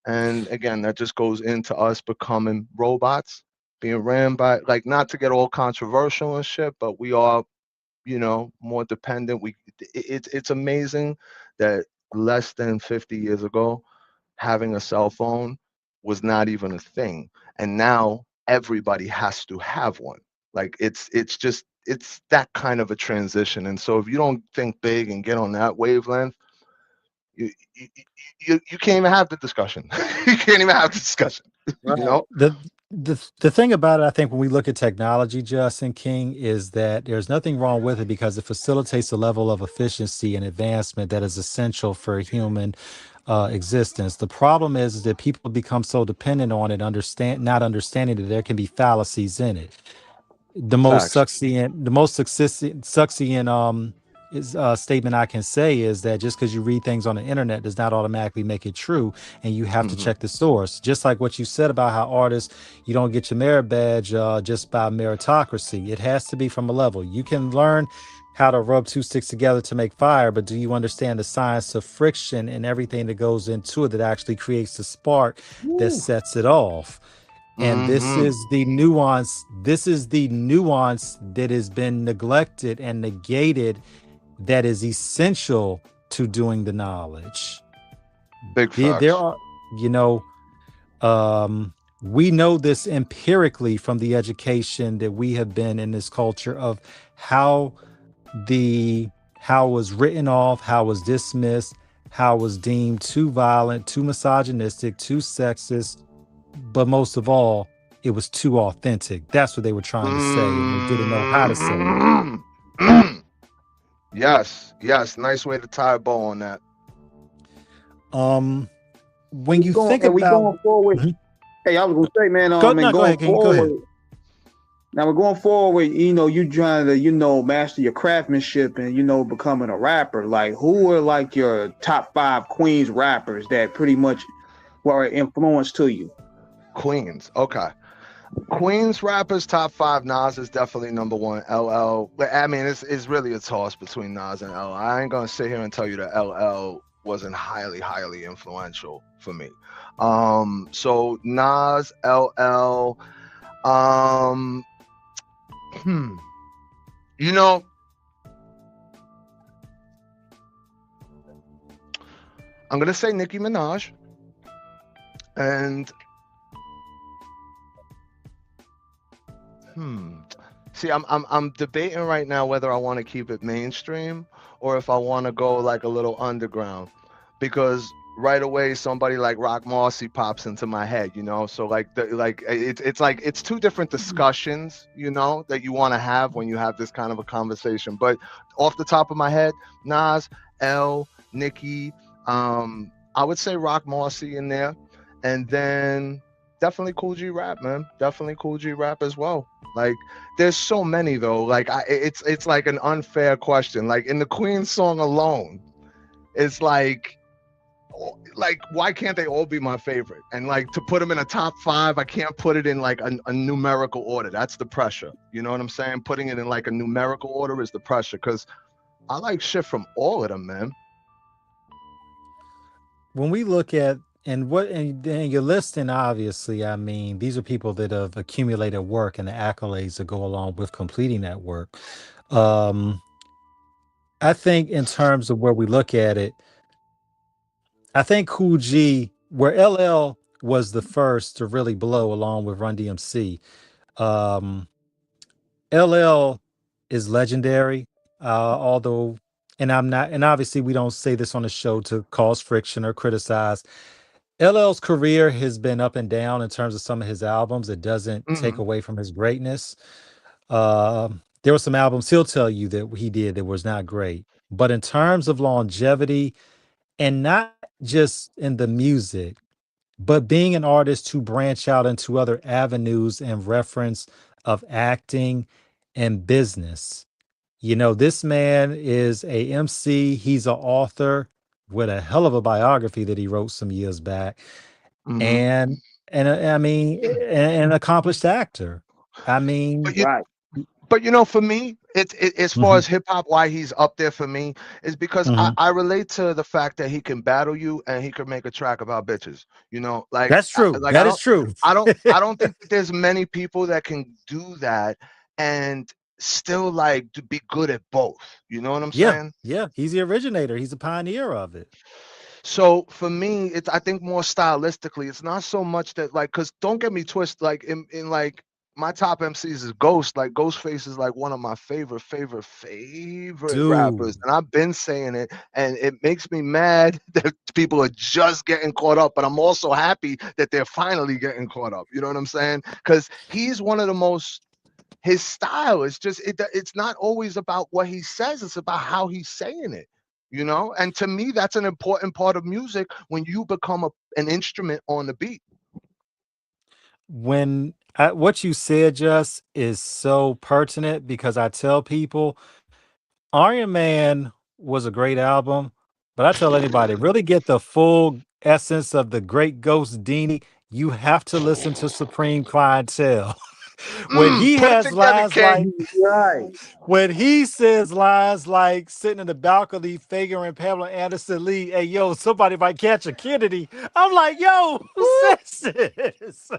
And again, that just goes into us becoming robots, being ran by, like, not to get all controversial and shit, but we are, more dependent. It's amazing that less than 50 years ago, having a cell phone was not even a thing, and now everybody has to have one. Like, it's that kind of a transition. And so if you don't think big and get on that wavelength, you can't even have the discussion. You can't even have the discussion. The thing about it, I think, when we look at technology, Justin King, is that there's nothing wrong with it because it facilitates a level of efficiency and advancement that is essential for human existence. The problem is that people become so dependent on it, not understanding that there can be fallacies in it. The most Facts. succinct is statement I can say is that just because you read things on the internet does not automatically make it true, and you have to check the source. Just like what you said about how artists, you don't get your merit badge just by meritocracy. It has to be from a level. You can learn how to rub two sticks together to make fire, but do you understand the science of friction and everything that goes into it that actually creates the spark that sets it off? And this is the nuance. This is the nuance that has been neglected and negated, that is essential to doing the knowledge. Big There facts. are, we know this empirically from the education that we have been in this culture of how it was written off, how it was dismissed, how it was deemed too violent, too misogynistic, too sexist, but most of all, it was too authentic. That's what they were trying to say, and they didn't know how to say it. Yes, nice way to tie a bow on that. When you think about, we going forward. Hey, I was gonna say, man, go ahead, King, go ahead. Now we're going forward, you trying to, master your craftsmanship and, becoming a rapper. Like, who are like your top 5 Queens rappers that pretty much were an influence to you? Queens, okay. Queens rappers top 5. Nas is definitely number 1. LL, I mean, it's really a toss between Nas and LL. I ain't gonna sit here and tell you that LL wasn't highly influential for me. So Nas, LL, I'm gonna say Nicki Minaj, and see, I'm debating right now whether I want to keep it mainstream or if I want to go like a little underground, because right away somebody like Rock Marcy pops into my head, so it's two different discussions, that you want to have when you have this kind of a conversation. But off the top of my head, Nas, Nicki, I would say Rock Marcy in there, and then definitely Cool G Rap, man. Definitely Cool G Rap as well. Like, there's so many though. Like, it's like an unfair question. Like, in the Queen song alone, it's like why can't they all be my favorite? And like, to put them in a top 5, I can't put it in like a numerical order. That's the pressure. You know what I'm saying? Putting it in like a numerical order is the pressure, because I like shit from all of them, man. When we look at and you're listing, obviously, I mean, these are people that have accumulated work and the accolades that go along with completing that work. I think in terms of where we look at it, I think Cool G, where LL was the first to really blow along with Run DMC. Um, LL is legendary, although, and I'm not, and obviously we don't say this on the show to cause friction or criticize. LL's career has been up and down in terms of some of his albums. It doesn't take away from his greatness. There were some albums he'll tell you that he did that was not great. But in terms of longevity, and not just in the music, but being an artist to branch out into other avenues and reference of acting and business. You know, this man is a MC. He's an author with a hell of a biography that he wrote some years back, and I mean, an accomplished actor. I mean, But you know, for me, it's as far as hip hop, why he's up there for me is because I relate to the fact that he can battle you and he can make a track about bitches. You know, like that's true. That is true. I don't think that there's many people that can do that and still like to be good at both. You know what I'm saying? Yeah, he's the originator. He's a pioneer of it. So for me, it's I think more stylistically, it's not so much that like, cause don't get me twisted, like in like my top MCs is Ghost. Like Ghostface is like one of my favorite rappers, and I've been saying it, and it makes me mad that people are just getting caught up. But I'm also happy that they're finally getting caught up. You know what I'm saying? Because he's one of the most. His style is just it's not always about what he says; it's about how he's saying it. You know, and to me, that's an important part of music when you become an instrument on the beat. When what you said just is so pertinent because I tell people Iron Man was a great album, but I tell anybody really get the full essence of the great Ghost Dini, you have to listen to Supreme Clientele. When he has lines like when he says lines like sitting in the balcony figuring Pamela Anderson Lee, hey yo, somebody might catch a Kennedy. I'm like, yo, who says this?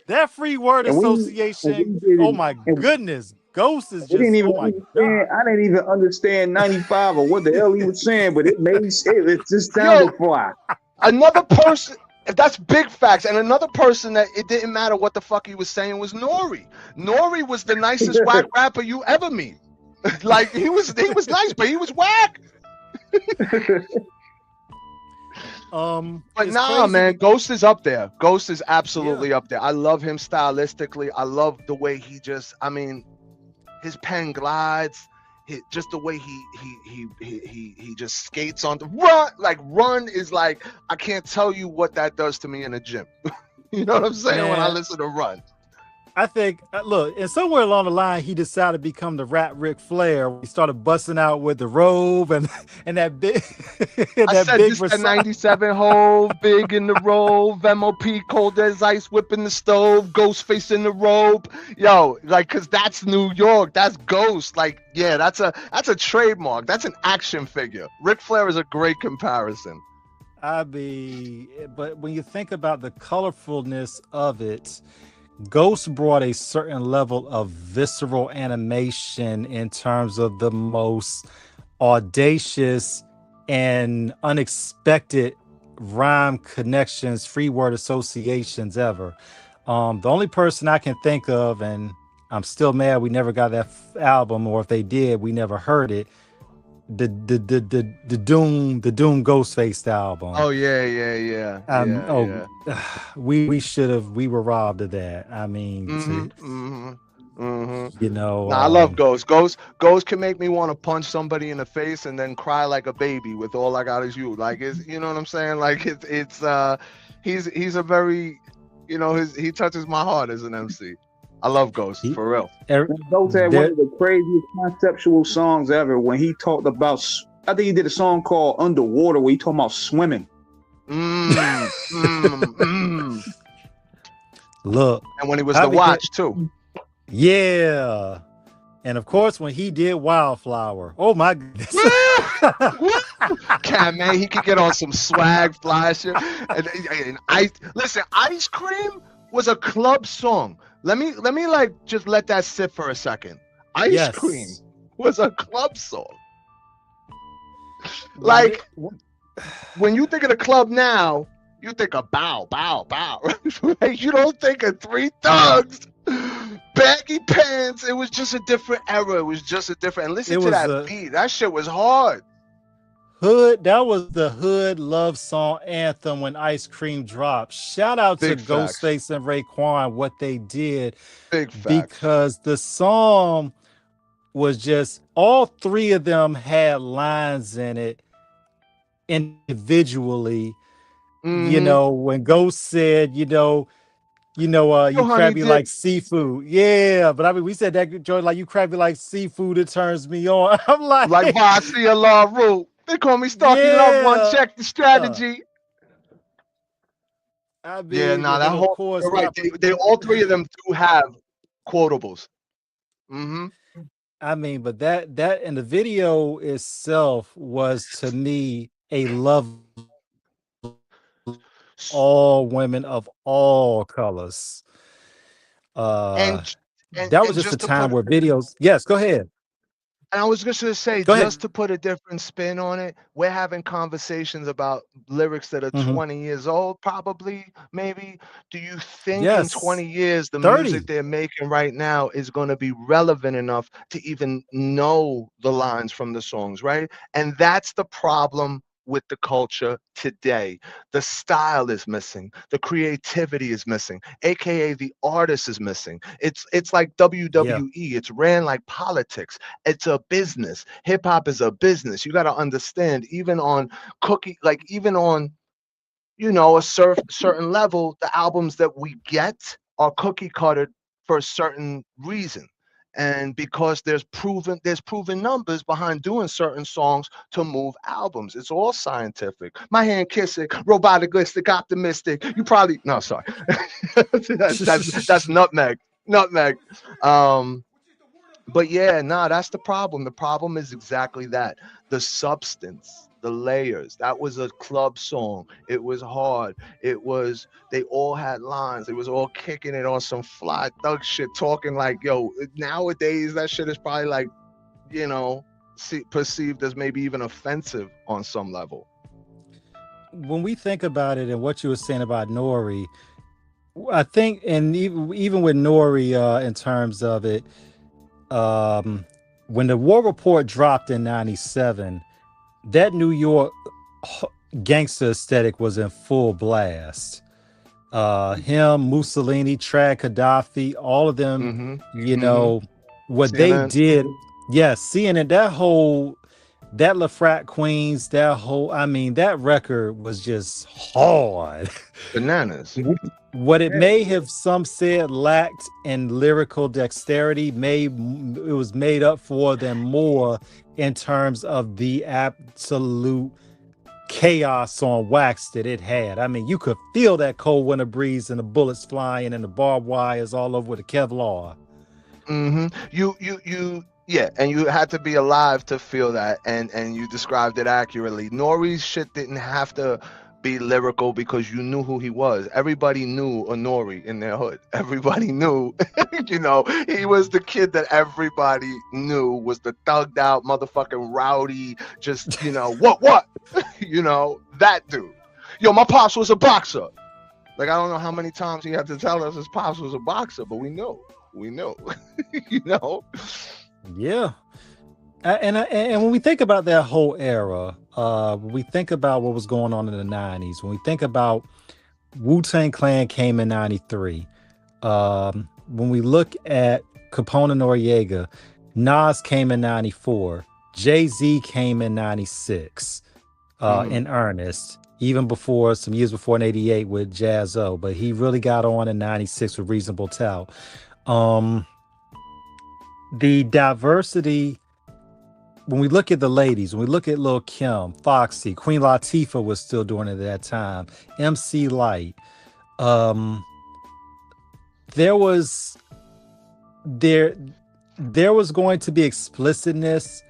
That free word association. Oh my goodness. Ghost is just oh my God. I didn't even understand 95 or what the hell he was saying, but it just sounded fly. Another person, that's big facts. And another person that it didn't matter what the fuck he was saying was Nori. Nori was the nicest whack rapper you ever meet. Like he was nice, but he was whack. But nah, crazy. Man, Ghost is up there. Ghost is absolutely up there. I love him stylistically. I love the way he just, I mean, his pen glides, just the way he just skates on the run. Like run is like, I can't tell you what that does to me in the gym. You know what I'm saying? Man, when I listen to Run. I think, look, and somewhere along the line, he decided to become the rap Ric Flair. He started busting out with the robe and that big. I said this the 97 hole, big in the robe, MOP cold as ice, whipping the stove, Ghostface in the robe. Yo, like, cause that's New York. That's Ghost. Like, yeah, that's a trademark. That's an action figure. Ric Flair is a great comparison. But when you think about the colorfulness of it, Ghost brought a certain level of visceral animation in terms of the most audacious and unexpected rhyme connections, free word associations ever. The only person I can think of, and I'm still mad we never got that album, or if they did, we never heard it. The Doom Ghostface album. Oh yeah. We were robbed of that. I mean, you know. Nah, I love Ghost. Ghost can make me want to punch somebody in the face and then cry like a baby with all I got is you. Like it's, you know what I'm saying? Like he's a very, you know, he touches my heart as an MC. I love Ghost, for real. Ghost had one of the craziest conceptual songs ever when he talked about, I think he did a song called Underwater where he talking about swimming. Look. And when he was the Watch too. Yeah. And of course, when he did Wildflower. Oh my goodness. God, man, he could get on some swag, fly shit. And listen, Ice Cream was a club song. Let me like just let that sit for a second. Ice Cream was a club song. Like when you think of the club now, You think of bow, bow, bow. Right? You don't think of Three Thugs, baggy pants. It was just a different era. It was just a different. And listen to that beat. That shit was hard. Hood, that was the hood love song anthem when Ice Cream dropped. Shout out to Ghostface and Raekwon, what they did. Big facts. Because the song was just, all three of them had lines in it individually. You know, when Ghost said, you crabby like seafood. Yeah, but I mean, we said that joint like you crabby like seafood, it turns me on. I'm like Vasi Allah Rule. They call me Stalky Love One. Check the strategy. I mean, that whole, of course, you're right. They all three of them do have quotables. I mean, but that and the video itself was to me a love all women of all colors. That was just a time where videos. Yes, go ahead. And I was just going to say, just to put a different spin on it, we're having conversations about lyrics that are 20 years old, probably, maybe. Do you think in 20 years, the 30. music they're making right now is going to be relevant enough to even know the lines from the songs, right? And that's the problem with the culture today. The style is missing. The creativity is missing, aka the artist is missing. It's like WWE. It's ran like politics. It's a business. Hip hop is a business. You got to understand, even on a certain level, the albums that we get are cookie cuttered for a certain reason. And because there's proven numbers behind doing certain songs to move albums. It's all scientific. My hand kissing, roboticalistic, optimistic. You probably sorry. that's nutmeg. But yeah, that's the problem. The problem is exactly that. The substance, the layers. That was a club song. It was hard. They all had lines. It was all kicking it on some fly thug shit, talking like, yo, nowadays that shit is probably like, perceived as maybe even offensive on some level. When we think about it and what you were saying about Nori, I think, and even with Nori, in terms of it, when the War Report dropped in 97, that New York gangster aesthetic was in full blast. Him, Mussolini, Trad Gaddafi, all of them, what CNN. They did. Yes, seeing it, that LaFrat Queens, that record was just hard. Bananas. What it may have, some said, lacked in lyrical dexterity, it was made up for them more in terms of the absolute chaos on wax that it had. I mean, you could feel that cold winter breeze and the bullets flying and the barbed wires all over the Kevlar. Yeah, and you had to be alive to feel that, and you described it accurately. Nori's shit didn't have to be lyrical because you knew who he was. Everybody knew a Nori in their hood. Everybody knew, he was the kid that everybody knew was the thugged out motherfucking rowdy, just, what? That dude. Yo, my pops was a boxer. Like, I don't know how many times he had to tell us his pops was a boxer, but we know. Yeah. And when we think about that whole era, when we think about what was going on in the 90s, when we think about Wu-Tang Clan came in 93, when we look at Capone and Noriega, Nas came in 94, Jay-Z came in 96 in earnest, even before, some years before in 88 with Jaz-O, but he really got on in 96 with Reasonable Doubt. The diversity, when we look at the ladies, when we look at Lil' Kim, Foxy, Queen Latifah was still doing it at that time, MC Lyte, there was going to be explicitness,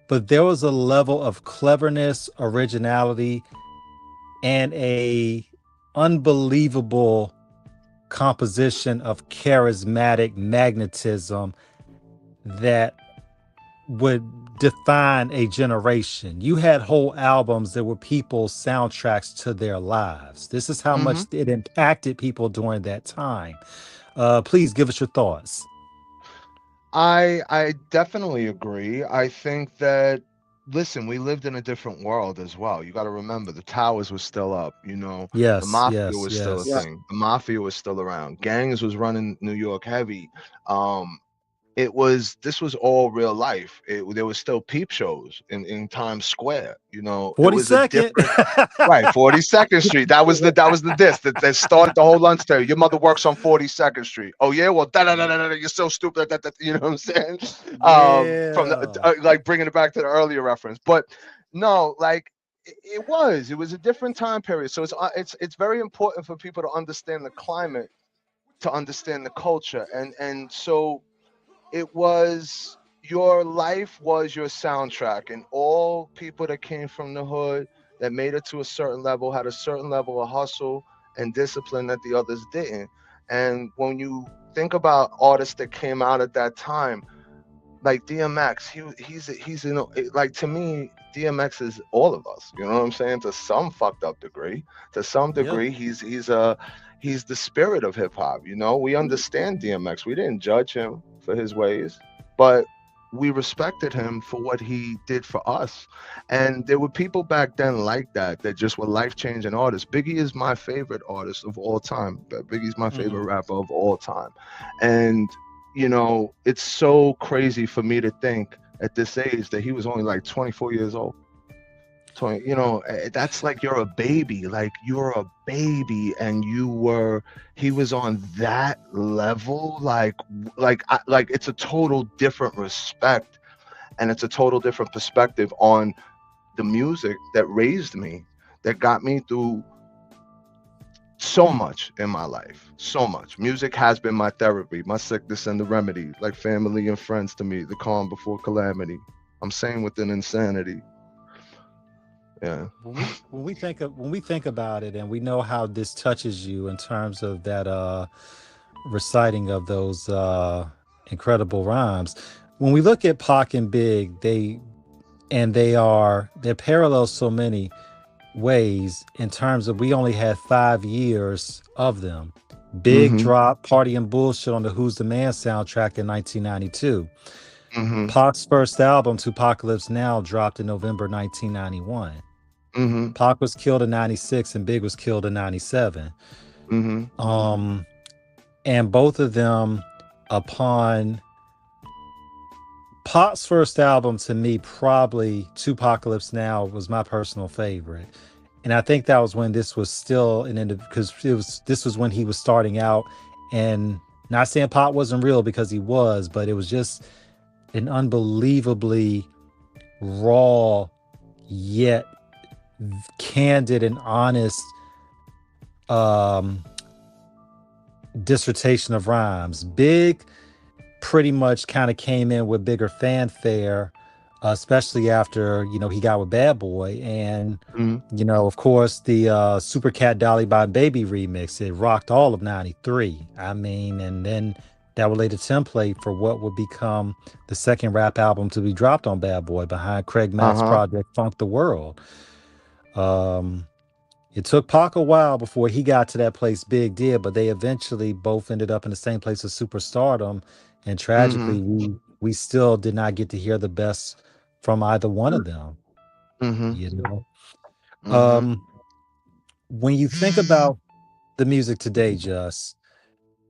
but there was a level of cleverness, originality, and a unbelievable composition of charismatic magnetism that would define a generation. You had whole albums that were people's soundtracks to their lives. This is how much it impacted people during that time. Please give us your thoughts. I definitely agree. I think that, listen, we lived in a different world as well. You got to remember the towers were still up, you know. The Yes, mafia yes, was still a yes. thing. The mafia was still around. Gangs was running New York heavy. This was all real life. There was still peep shows in Times Square, you know. It was a 42nd. different, right, 42nd Street. That was the diss that started the whole lunch tale. Your mother works on 42nd Street. Oh yeah, well you're so stupid that you know what I'm saying. From the, Yeah. like bringing it back to the earlier reference, but no, like it was a different time period. So it's very important for people to understand the climate, to understand the culture, and so it was, your life was your soundtrack, and all people that came from the hood that made it to a certain level had a certain level of hustle and discipline that the others didn't. And when you think about artists that came out at that time, like DMX, he's you know, like, to me DMX is all of us, you know what I'm saying, to some fucked up degree. To some Yeah. degree he's the spirit of hip hop, you know. We understand DMX. We didn't judge him for his ways, but we respected him for what he did for us. And there were people back then like that just were life-changing artists. Biggie is my favorite artist of all time. Biggie's my favorite rapper of all time. And you know, it's so crazy for me to think at this age that he was only like 24 years old. 20, you know, that's like, you're a baby, and he was on that level, like it's a total different respect, and it's a total different perspective on the music that raised me, that got me through so much in my life. So much music has been my therapy, my sickness and the remedy, like family and friends to me, the calm before calamity. I'm sane within insanity. Yeah. When we think about it, and we know how this touches you in terms of that reciting of those incredible rhymes. When we look at Pac and Big, they're parallel so many ways in terms of, we only had 5 years of them. Big dropped Party and Bullshit on the Who's the Man soundtrack in 1992. Pac's first album, Tupacalypse Now, dropped in November 1991. Pac was killed in 96 and Big was killed in 97. And both of them, upon Pac's first album, to me, probably Tupacalypse Now was my personal favorite. And I think that was when this was still because this was when he was starting out, and not saying Pac wasn't real, because he was, but it was just an unbelievably raw yet candid and honest dissertation of rhymes. Big pretty much kind of came in with bigger fanfare, especially after, you know, he got with Bad Boy, and you know, of course, the Super Cat Dolly by Baby remix, it rocked all of 93. I mean, and then that would lay the template for what would become the second rap album to be dropped on Bad Boy, behind Craig Mack's project Funk the World. It took Pac a while before he got to that place Big did, but they eventually both ended up in the same place of superstardom. And tragically, we still did not get to hear the best from either one of them. You know, when you think about the music today, Jus,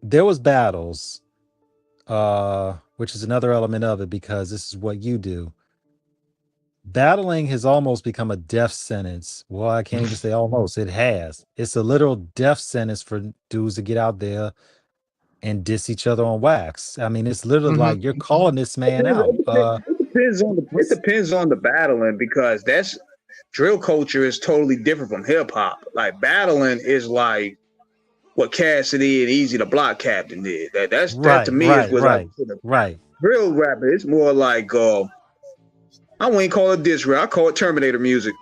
there was battles, which is another element of it, because this is what you do. Battling has almost become a death sentence. Well, I can't even say almost. It has. It's a literal death sentence for dudes to get out there and diss each other on wax. I mean, it's literally like, you're calling this man out. It depends on the battling, because that's drill culture is totally different from hip hop. Like, battling is like what Cassidy and Easy the Block Captain did. That to me is what right. Drill rapping. It's more like I wouldn't call it diss rap. I call it Terminator music.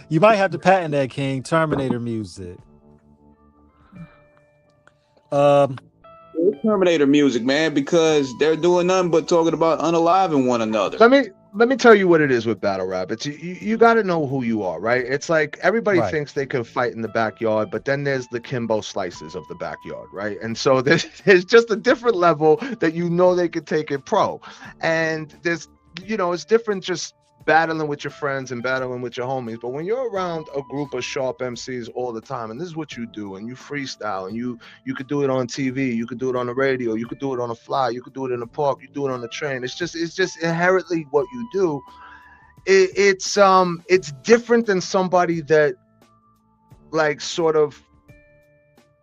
You might have to patent that, King. Terminator music. Well, it's Terminator music, man, because they're doing nothing but talking about unaliving one another. Let me tell you what it is with battle rap. It's you got to know who you are, right? It's like everybody Right. thinks they can fight in the backyard, but then there's the Kimbo Slices of the backyard, right? And so there's just a different level that they could take it pro, and there's it's different just battling with your friends and battling with your homies. But when you're around a group of sharp MCs all the time, and this is what you do, and you freestyle, and you could do it on TV, you could do it on the radio, you could do it on a fly, you could do it in the park, you do it on the train. It's just inherently what you do. It's different than somebody that like sort of,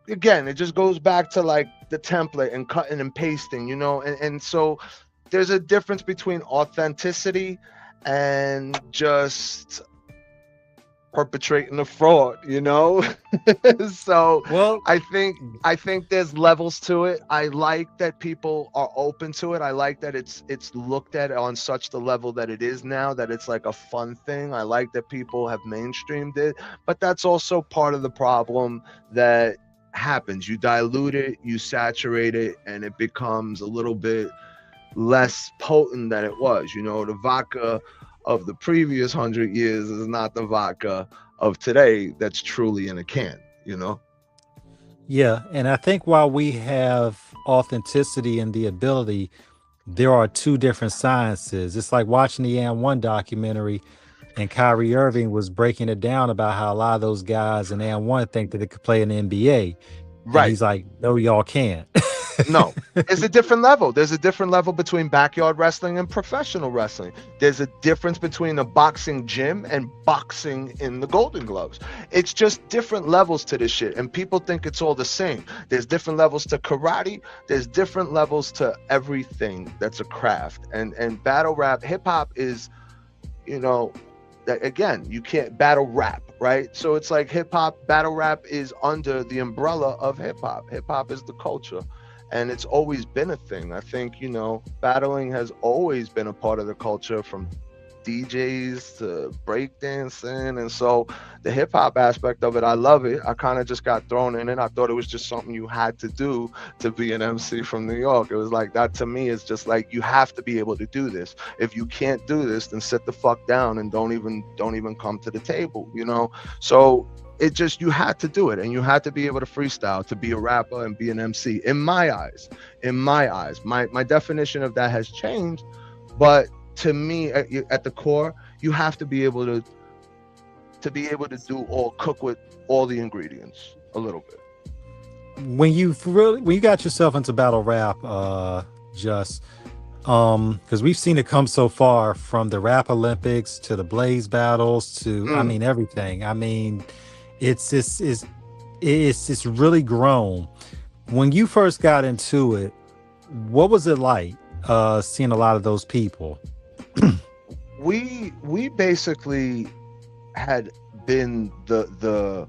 again, it just goes back to like the template and cutting and pasting, and so there's a difference between authenticity and just perpetrating a fraud, So well, I think there's levels to it. I like that people are open to it. I like that it's looked at on such the level that it is now, that it's like a fun thing. I like that people have mainstreamed it, but that's also part of the problem that happens. You dilute it, you saturate it, and it becomes a little bit less potent than it was. The vodka of the previous 100 years is not the vodka of today that's truly in a can. Yeah, and I think while we have authenticity and the ability, there are two different sciences. It's like watching the And1 documentary, and Kyrie Irving was breaking it down about how a lot of those guys in And1 think that they could play in the NBA. Right. And he's like, no, y'all can't. No, there's a different level. There's a different level between backyard wrestling and professional wrestling. There's a difference between a boxing gym and boxing in the Golden Gloves. It's just different levels to this shit, and people think it's all the same. There's different levels to karate. There's different levels to everything that's a craft. And battle rap, hip hop is, again, you can't battle rap, right? So it's like hip hop, battle rap is under the umbrella of hip hop. Hip hop is the culture. And it's always been a thing. I think, battling has always been a part of the culture, from DJs to breakdancing. And so the hip hop aspect of it, I love it. I kind of just got thrown in it. I thought it was just something you had to do to be an MC from New York. It was like, that to me is just like, you have to be able to do this. If you can't do this, then sit the fuck down and don't even come to the table, So it just, you had to do it, and you had to be able to freestyle to be a rapper and be an MC. In my eyes, my definition of that has changed, but to me, at the core, you have to be able to cook with all the ingredients a little bit. When you got yourself into battle rap, Jus, because we've seen it come so far, from the Rap Olympics to the Blaze battles to everything. It's really grown. When you first got into it, what was it like seeing a lot of those people? We basically had been the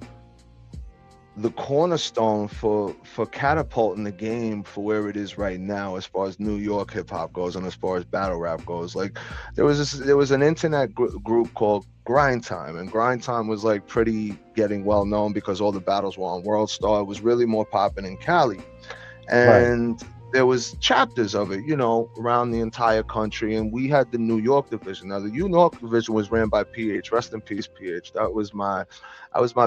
cornerstone for catapulting the game for where it is right now, as far as New York hip hop goes and as far as battle rap goes. Like there was an internet group called Grind Time, and Grind Time was like pretty getting well known because all the battles were on World Star. It was really more popping in Cali, and there was chapters of it, around the entire country. And we had the New York division. Now the New York division was ran by PH. Rest in peace, PH. That was my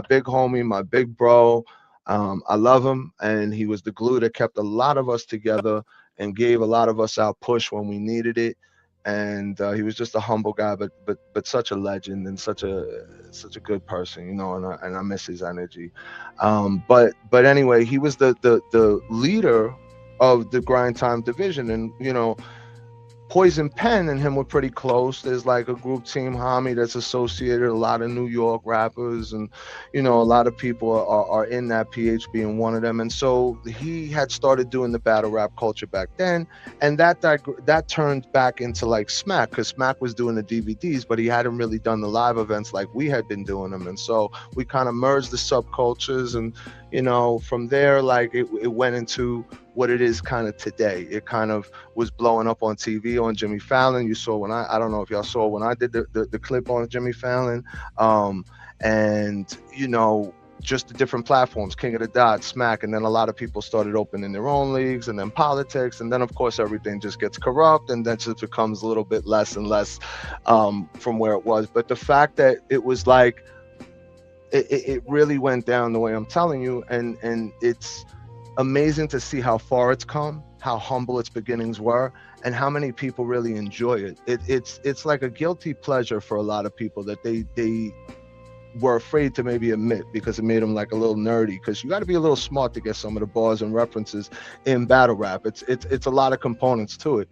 big homie, my big bro. I love him, and he was the glue that kept a lot of us together and gave a lot of us our push when we needed it. And he was just a humble guy, but such a legend and such a good person, and I miss his energy. But anyway, he was the leader of the Grind Time division, and Poison Pen and him were pretty close. There's like a group, Team Homie, that's associated a lot of New York rappers, and a lot of people are in that, PH being one of them. And so he had started doing the battle rap culture back then, and that turned back into like Smack, because Smack was doing the DVDs, but he hadn't really done the live events like we had been doing them. And so we kind of merged the subcultures, and from there, like it went into what it is kind of today. It kind of was blowing up on TV on Jimmy Fallon. You saw when I don't know if y'all saw when I did the clip on Jimmy Fallon, and just the different platforms, King of the Dot, Smack, and then a lot of people started opening their own leagues, and then politics, and then of course everything just gets corrupt, and then just becomes a little bit less and less from where it was. But the fact that it was like it really went down the way I'm telling you, and it's amazing to see how far it's come, how humble its beginnings were, and how many people really enjoy it. It's like a guilty pleasure for a lot of people that they were afraid to maybe admit, because it made them like a little nerdy, because you got to be a little smart to get some of the bars and references in battle rap. It's a lot of components to it,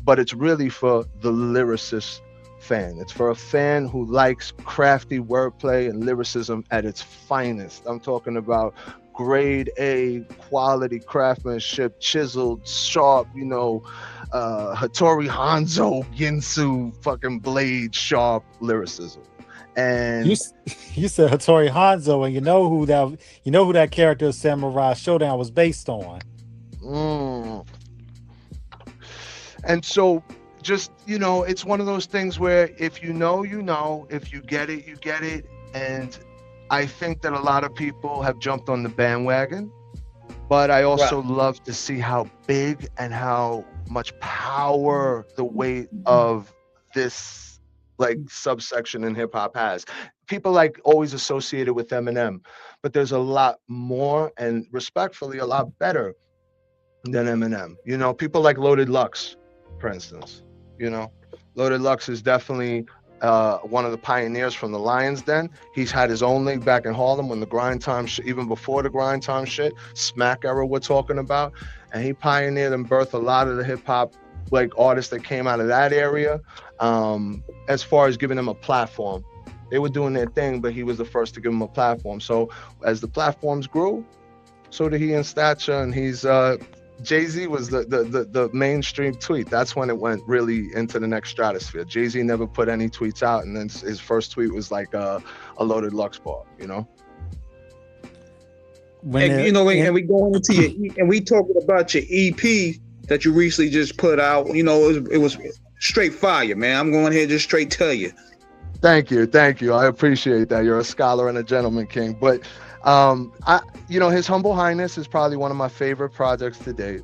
but it's really for the lyricist fan. It's for a fan who likes crafty wordplay and lyricism at its finest. I'm talking about grade A quality craftsmanship, chiseled, sharp, Hattori Hanzo Ginsu fucking blade sharp lyricism. And you said Hattori Hanzo, and you know who that character of Samurai Showdown was based on. And so just, it's one of those things where if you know, if you get it, you get it. And I think that a lot of people have jumped on the bandwagon, but I also love to see how big and how much power the weight of this like subsection in hip hop has. People like always associated with Eminem, but there's a lot more, and respectfully a lot better than Eminem. People like Loaded Lux, for instance. Loaded Lux is definitely one of the pioneers from the Lions Den. He's had his own league back in Harlem when the grind time even before the grind time shit, Smack era we're talking about, and he pioneered and birthed a lot of the hip hop like artists that came out of that area, as far as giving them a platform. They were doing their thing, but he was the first to give them a platform. So as the platforms grew, so did he in stature, and he's Jay-Z was the mainstream tweet. That's when it went really into the next stratosphere. Jay-Z never put any tweets out, and then his first tweet was like a Loaded Lux bar, And we going into and we talking about your EP that you recently just put out. It was straight fire, man. I'm going ahead and just straight tell you. Thank you. I appreciate that. You're a scholar and a gentleman, King. But His Humble Highness is probably one of my favorite projects to date.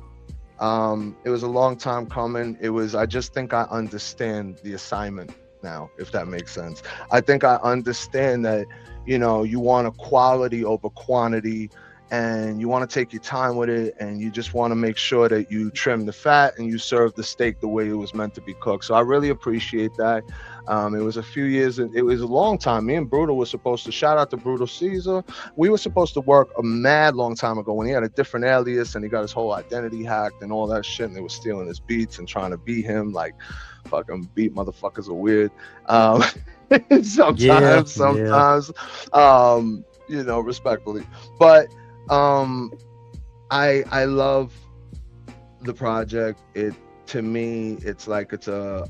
It was a long time coming. I just think I understand the assignment now, if that makes sense. I think I understand that, you want a quality over quantity, and you want to take your time with it, and you just want to make sure that you trim the fat and you serve the steak the way it was meant to be cooked. So I really appreciate that. It was a few years, it was a long time. Me and Brutal were supposed to, shout out to Brutal Caesar, we were supposed to work a mad long time ago when he had a different alias and he got his whole identity hacked and all that shit, and they were stealing his beats and trying to beat him. Like, fucking beat motherfuckers are weird. Sometimes, respectfully. But I love the project. To me, it's like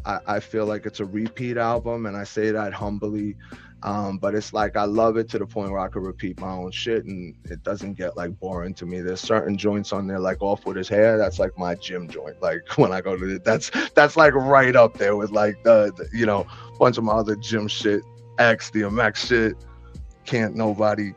I feel like it's a repeat album, and I say that humbly. But it's like I love it to the point where I could repeat my own shit, and it doesn't get like boring to me. There's certain joints on there, like Off With His Hair. That's like my gym joint. Like when I go to it, that's like right up there with like the bunch of my other gym shit, X, DMX shit, Can't Nobody.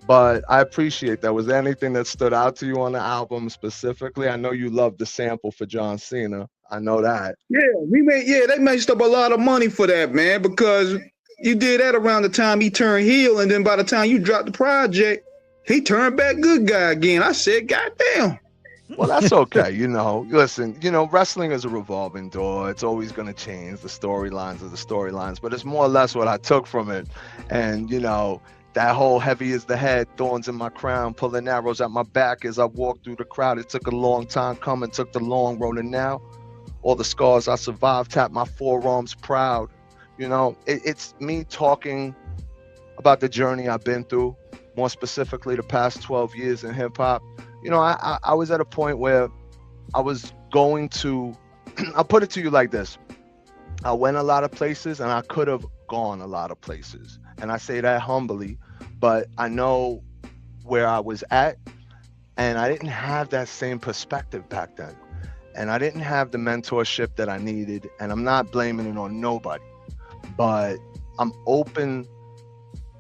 But I appreciate that. Was there anything that stood out to you on the album specifically? I know you love the sample for John Cena. I know that. Yeah, they messed up a lot of money for that, man, because you did that around the time he turned heel, and then by the time you dropped the project, he turned back good guy again. I said, goddamn. Well, that's okay. Listen, wrestling is a revolving door. It's always going to change. The storylines are the storylines, but it's more or less what I took from it. And, that whole heavy is the head, thorns in my crown, pulling arrows at my back as I walk through the crowd. It took a long time coming, took the long road, and now all the scars I survived tap my forearms proud. It's me talking about the journey I've been through, more specifically the past 12 years in hip hop. I was at a point where I was going to, I'll put it to you like this. I went a lot of places, and I could have gone a lot of places. And I say that humbly, but I know where I was at, and I didn't have that same perspective back then. And I didn't have the mentorship that I needed, and I'm not blaming it on nobody, but I'm open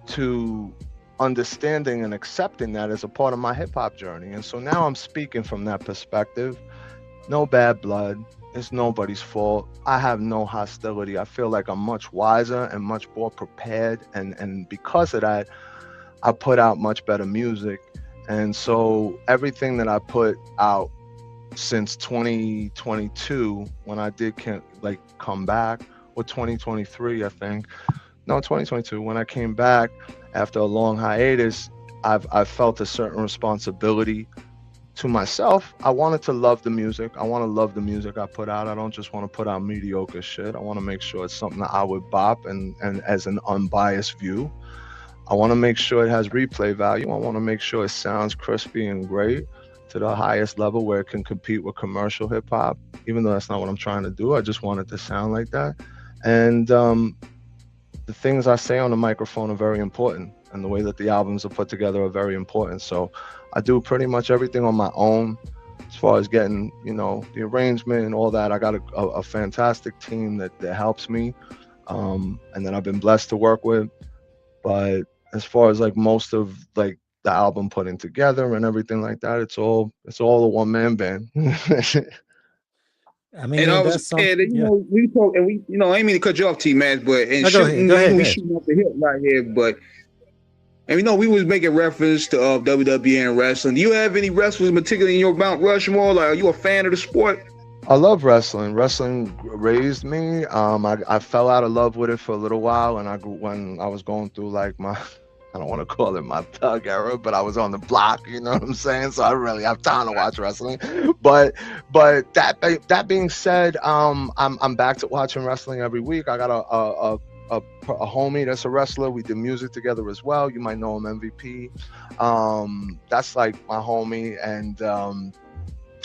to understanding and accepting that as a part of my hip hop journey. And so now I'm speaking from that perspective. No bad blood. It's nobody's fault. I have no hostility. I feel like I'm much wiser and much more prepared. And because of that, I put out much better music. And so everything that I put out since 2022, when I did come back, or 2023, I think. No, 2022, when I came back after a long hiatus, I've felt a certain responsibility to myself. I wanted to love the music. I want to love the music I put out. I don't just want to put out mediocre shit. I want to make sure it's something that I would bop and as an unbiased view. I want to make sure it has replay value. I want to make sure it sounds crispy and great to the highest level where it can compete with commercial hip hop, even though that's not what I'm trying to do. I just want it to sound like that. And the things I say on the microphone are very important, and the way that the albums are put together are very important. So I do pretty much everything on my own as far as getting, the arrangement and all that. I got a fantastic team that helps me, and that I've been blessed to work with. But as far as most of the album putting together and everything like that, it's all a one-man band. I mean, And I was that's saying that, we talk, and we, I ain't mean to cut you off, T-Man, but go ahead. We shooting off the hip right here, but and we was making reference to WWE and wrestling. Do you have any wrestlers, particularly in your Mount Rushmore? Like, are you a fan of the sport? I love wrestling. Wrestling raised me. I fell out of love with it for a little while, and when I was going through my, I don't want to call it my thug era, but I was on the block, you know what I'm saying? So I don't really have time to watch wrestling. But that being said, I'm back to watching wrestling every week. I got a homie that's a wrestler. We did music together as well. You might know him, MVP. That's my homie, and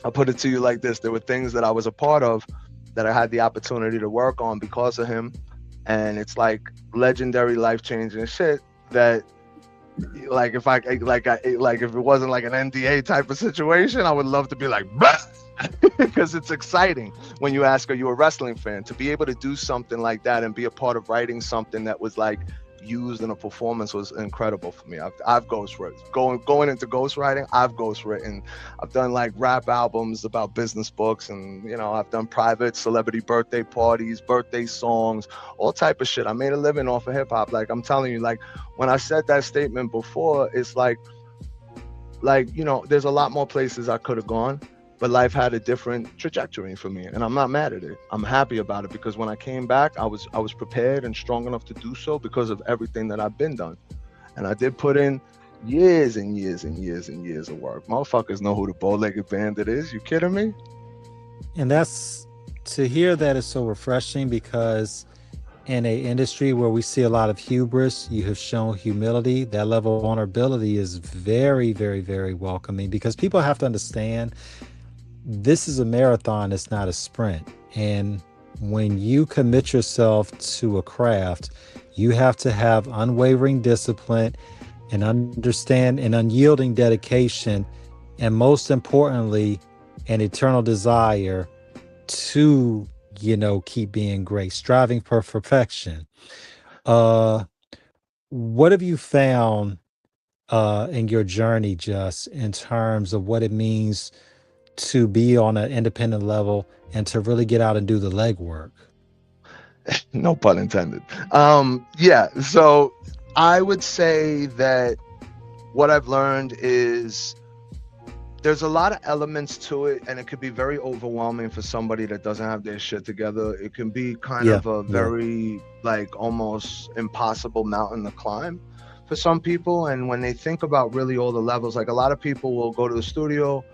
I'll put it to you like this: there were things that I was a part of that I had the opportunity to work on because of him, and it's legendary, life-changing shit that. If it wasn't an NDA type of situation, I would love to be because it's exciting when you ask, are you a wrestling fan? To be able to do something like that and be a part of writing something that was used in a performance was incredible for me. I've ghostwritten. Going into ghostwriting, I've ghostwritten. I've done rap albums about business books, and I've done private celebrity birthday parties, birthday songs, all type of shit. I made a living off of hip hop. I'm telling you, when I said that statement before, it's there's a lot more places I could have gone, but life had a different trajectory for me, and I'm not mad at it. I'm happy about it, because when I came back, I was prepared and strong enough to do so because of everything that I've been done. And I did put in years and years and years and years of work. Motherfuckers know who the Bow-Legged Bandit is. You kidding me? And that's, to hear that is so refreshing, because in a industry where we see a lot of hubris, you have shown humility. That level of vulnerability is very, very, very welcoming, because people have to understand this is a marathon, it's not a sprint. And when you commit yourself to a craft, you have to have unwavering discipline and understand and unyielding dedication, and most importantly, an eternal desire to, keep being great, striving for perfection. What have you found in your journey, Jus, in terms of what it means to be on an independent level and to really get out and do the legwork? No pun intended. So I would say that what I've learned is there's a lot of elements to it, and it could be very overwhelming for somebody that doesn't have their shit together. It can be kind of a very almost impossible mountain to climb for some people. And when they think about really all the levels, a lot of people will go to the studio,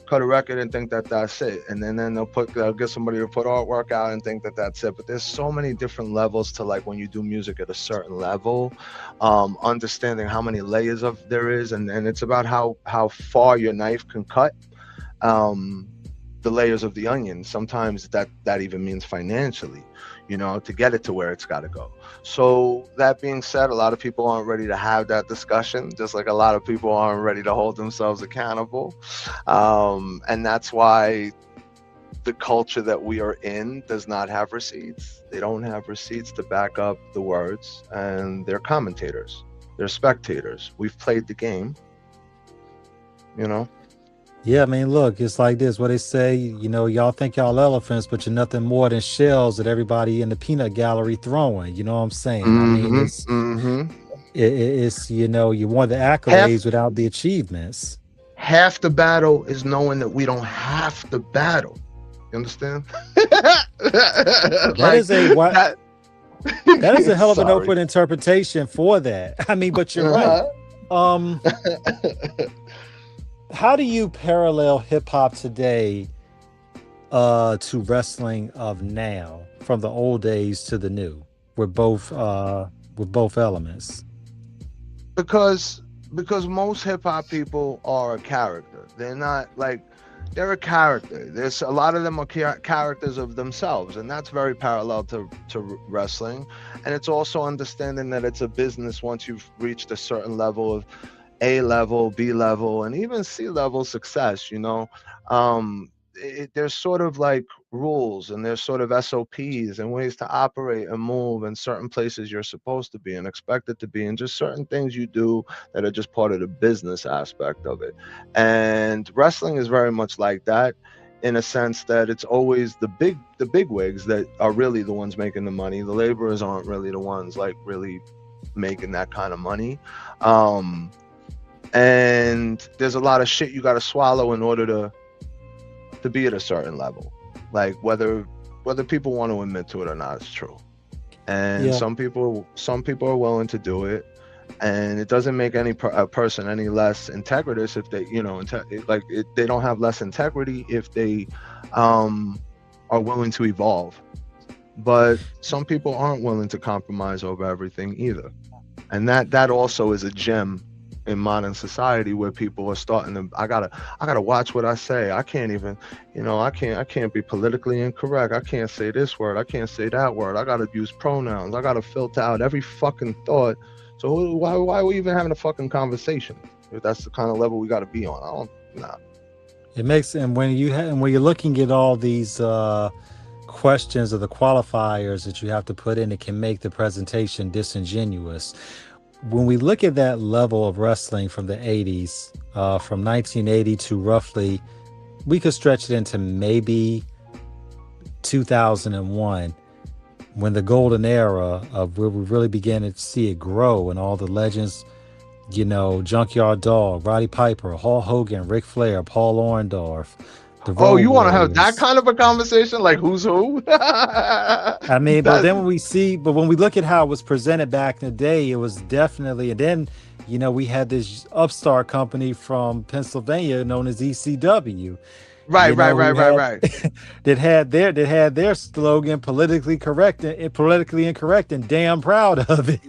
cut a record, and think that that's it, and then they'll get somebody to put artwork out and think that that's it. But there's so many different levels to when you do music at a certain level, understanding how many layers of there is, and it's about how far your knife can cut the layers of the onion. Sometimes that even means financially, to get it to where it's got to go. So that being said, a lot of people aren't ready to have that discussion, just like a lot of people aren't ready to hold themselves accountable. And that's why the culture that we are in does not have receipts. They don't have receipts to back up the words, and they're commentators. They're spectators. We've played the game. You know? Yeah, I mean, look, it's like this. What they say, you know, y'all think y'all elephants, but you're nothing more than shells that everybody in the peanut gallery throwing. You know what I'm saying? I mean, it's you know, you want the accolades without the achievements. Half the battle is knowing that we don't have to battle. You understand? That is a hell of an open interpretation for that. I mean, but you're right. How do you parallel hip hop today to wrestling of now, from the old days to the new, with both elements? Because most hip hop people are a character. They're not like, they're a character. There's a lot of them are characters of themselves, and that's very parallel to wrestling. And it's also understanding that it's a business once you've reached a certain level of A level, B level, and even C level success. You know, there's sort of like rules, and there's sort of SOPs and ways to operate and move, and certain places you're supposed to be and expected to be, and just certain things you do that are just part of the business aspect of it. And wrestling is very much like that, in a sense that it's always the big wigs that are really the ones making the money. The laborers aren't really the ones like really making that kind of money. And there's a lot of shit you got to swallow in order to be at a certain level, like whether people want to admit to it or not, it's true. And some people are willing to do it, and it doesn't make a person any less integritous if they, you know, they don't have less integrity if they are willing to evolve. But some people aren't willing to compromise over everything either, and that also is a gem in modern society, where people are starting to, I gotta watch what I say. I can't even, you know, I can't be politically incorrect. I can't say this word. I can't say that word. I gotta use pronouns. I gotta filter out every fucking thought. So why are we even having a fucking conversation if that's the kind of level we gotta be on? It makes, and when you're looking at all these questions or the qualifiers that you have to put in, it can make the presentation disingenuous. When we look at that level of wrestling from the 80s, from 1980 to roughly, we could stretch it into maybe 2001, when the golden era of where we really began to see it grow, and all the legends, you know, Junkyard Dog, Roddy Piper, Hulk Hogan, Ric Flair, Paul Orndorff. You want to have that kind of a conversation, like who's who? I mean, but then when we look at how it was presented back in the day, it was definitely, and then, you know, we had this upstart company from Pennsylvania known as ECW. Right. that had their slogan politically incorrect and damn proud of it.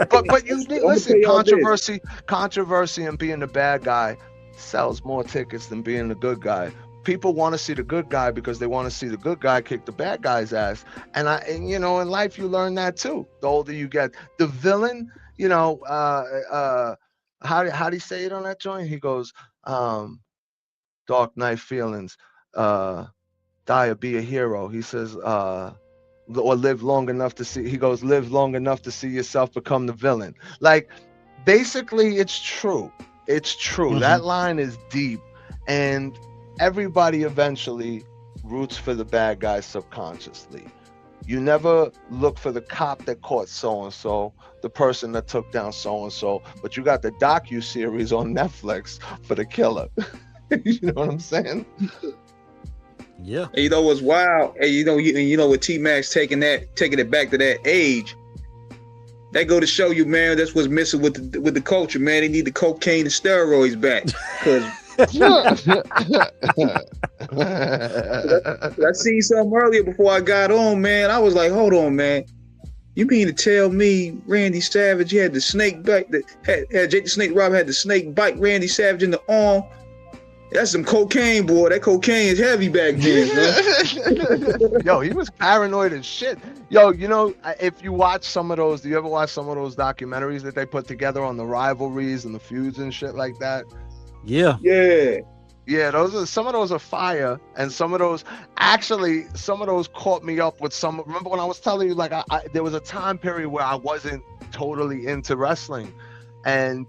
But you listen, controversy and being the bad guy sells more tickets than being the good guy. People want to see the good guy because they want to see the good guy kick the bad guy's ass. And you know, in life you learn that too. The older you get, the villain, you know, how do you say it on that joint? He goes, Dark Knight feelings, die or be a hero. He says, or live long enough to see. He goes, live long enough to see yourself become the villain. Like, basically, it's true. It's true. Mm-hmm. That line is deep, and everybody eventually roots for the bad guy subconsciously. You never look for the cop that caught so-and-so, the person that took down so-and-so, but you got the docu-series on Netflix for the killer. You know what I'm saying? Yeah. And you know what's wild? And you know with T-Max taking it back to that age, that go to show you, man, that's what's missing with the culture, man. They need the cocaine and steroids back. Because I seen something earlier before I got on, man. I was like, hold on, man. You mean to tell me Randy Savage had the snake bite, had Jake the Snake Rob had the snake bite Randy Savage in the arm? That's some cocaine, boy. That cocaine is heavy back then, man. Yo, he was paranoid as shit. Yo, you know, if you watch some of those, do you ever watch some of those documentaries that they put together on the rivalries and the feuds and shit like that? Yeah. Yeah, some of those are fire, and some of those caught me up with some. Remember when I was telling you, like, there was a time period where I wasn't totally into wrestling, and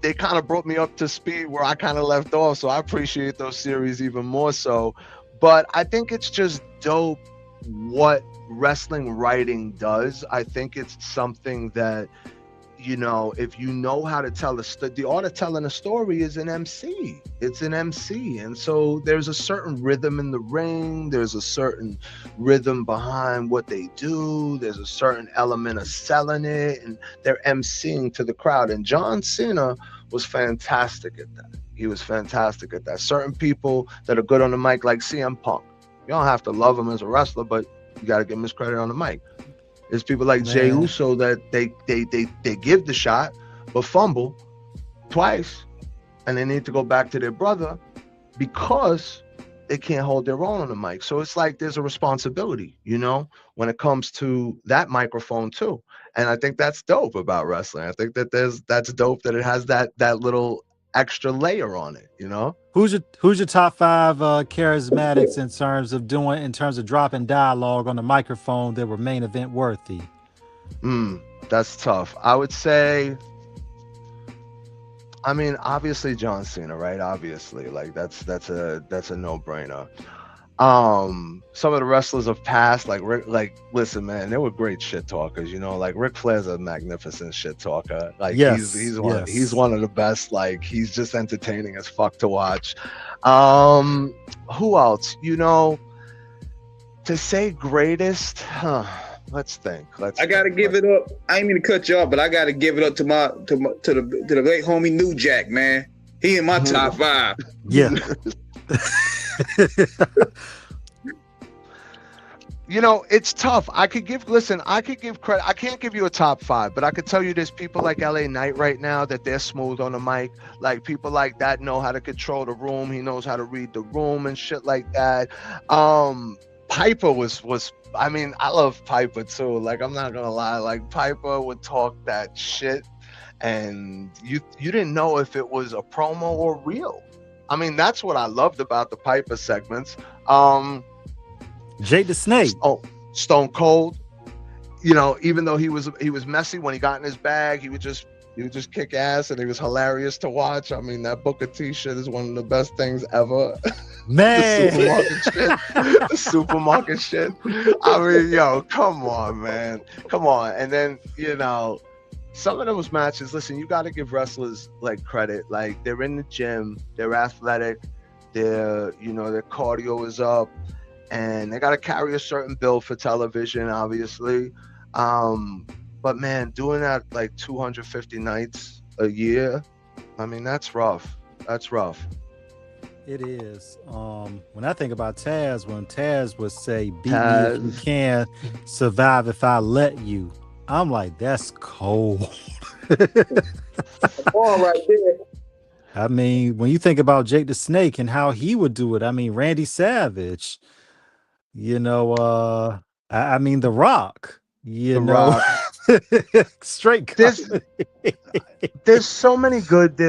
they kind of brought me up to speed where I kind of left off. So I appreciate those series even more so. But I think it's just dope what wrestling writing does. I think it's something that, you know, if you know how to tell the art of telling a story is an MC. It's an MC. And so there's a certain rhythm in the ring. There's a certain rhythm behind what they do. There's a certain element of selling it, and they're MCing to the crowd. And John Cena was fantastic at that. He was fantastic at that. Certain people that are good on the mic, like CM Punk. You don't have to love him as a wrestler, but you got to give him his credit on the mic. There's people like Jey Uso that they give the shot, but fumble twice, and they need to go back to their brother because they can't hold their own on the mic. So it's like there's a responsibility, you know, when it comes to that microphone too. And I think that's dope about wrestling. I think that that's dope that it has that little extra layer on it, you know. Who's your top 5 charismatics in terms of dropping dialogue on the microphone that were main event worthy? That's tough. I would say, I mean, obviously John Cena, right? Obviously, like that's a no-brainer. Some of the wrestlers of past, like Rick, like, listen, man, they were great shit talkers, you know, like Ric Flair's a magnificent shit talker. Like he's one of the best. Like, he's just entertaining as fuck to watch. Who else? You know, to say greatest, let's think. I gotta give it up. I ain't mean to cut you off, but I gotta give it up to the late homie New Jack, man. He in my top 5. Yeah. You know, it's tough. I could give credit. I can't give you a top 5, but I could tell you there's people like LA Knight right now that they're smooth on the mic. Like, people like that know how to control the room. He knows how to read the room and shit like that. Piper was I mean, I love Piper too. Like, I'm not gonna lie. Like, Piper would talk that shit, and you didn't know if it was a promo or real. I mean, that's what I loved about the Piper segments. Jake the Snake. Oh, Stone Cold. You know, even though he was messy when he got in his bag, he would just kick ass, and he was hilarious to watch. I mean, that Booker T shit is one of the best things ever. Man, the supermarket shit. I mean, yo, come on, man, come on. And then, you know, some of those matches, listen, you got to give wrestlers like credit. Like, they're in the gym, they're athletic, their cardio is up, and they got to carry a certain build for television, obviously. But man, doing that like 250 nights a year, I mean, that's rough. That's rough. It is. When I think about Taz, when Taz would say, "Beat me if you can, survive if I let you," I'm like, that's cold. All right there. I mean, when you think about Jake the Snake and how he would do it, I mean, Randy Savage, you know, I mean, The Rock, Rock. Straight. There's so many good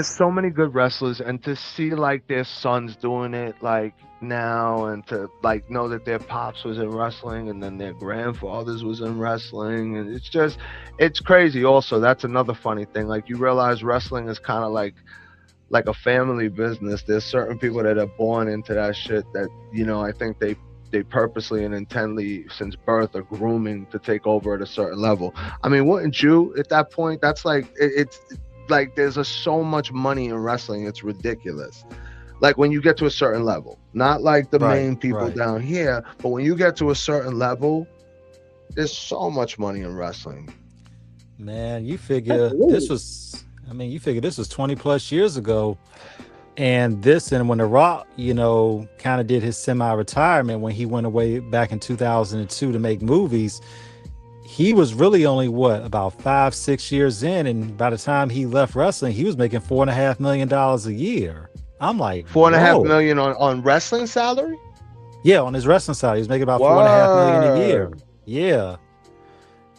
wrestlers, and to see like their sons doing it like now, and to like know that their pops was in wrestling and then their grandfathers was in wrestling, and it's crazy. Also, that's another funny thing. Like, you realize wrestling is kind of like a family business. There's certain people that are born into that shit that, you know, I think they purposely and intently since birth are grooming to take over at a certain level. I mean, wouldn't you at that point? That's like, it's like there's so much money in wrestling, it's ridiculous. Like, when you get to a certain level, not like the main people down here, but when you get to a certain level, there's so much money in wrestling. Man, you figure this was 20 plus years ago. And when The Rock, you know, kind of did his semi-retirement when he went away back in 2002 to make movies, he was really only about 5-6 years in, and by the time he left wrestling, he was making $4.5 million a year. I'm like, $4.5 million on wrestling salary? Yeah, on his wrestling salary, he was making about $4.5 million a year. Yeah,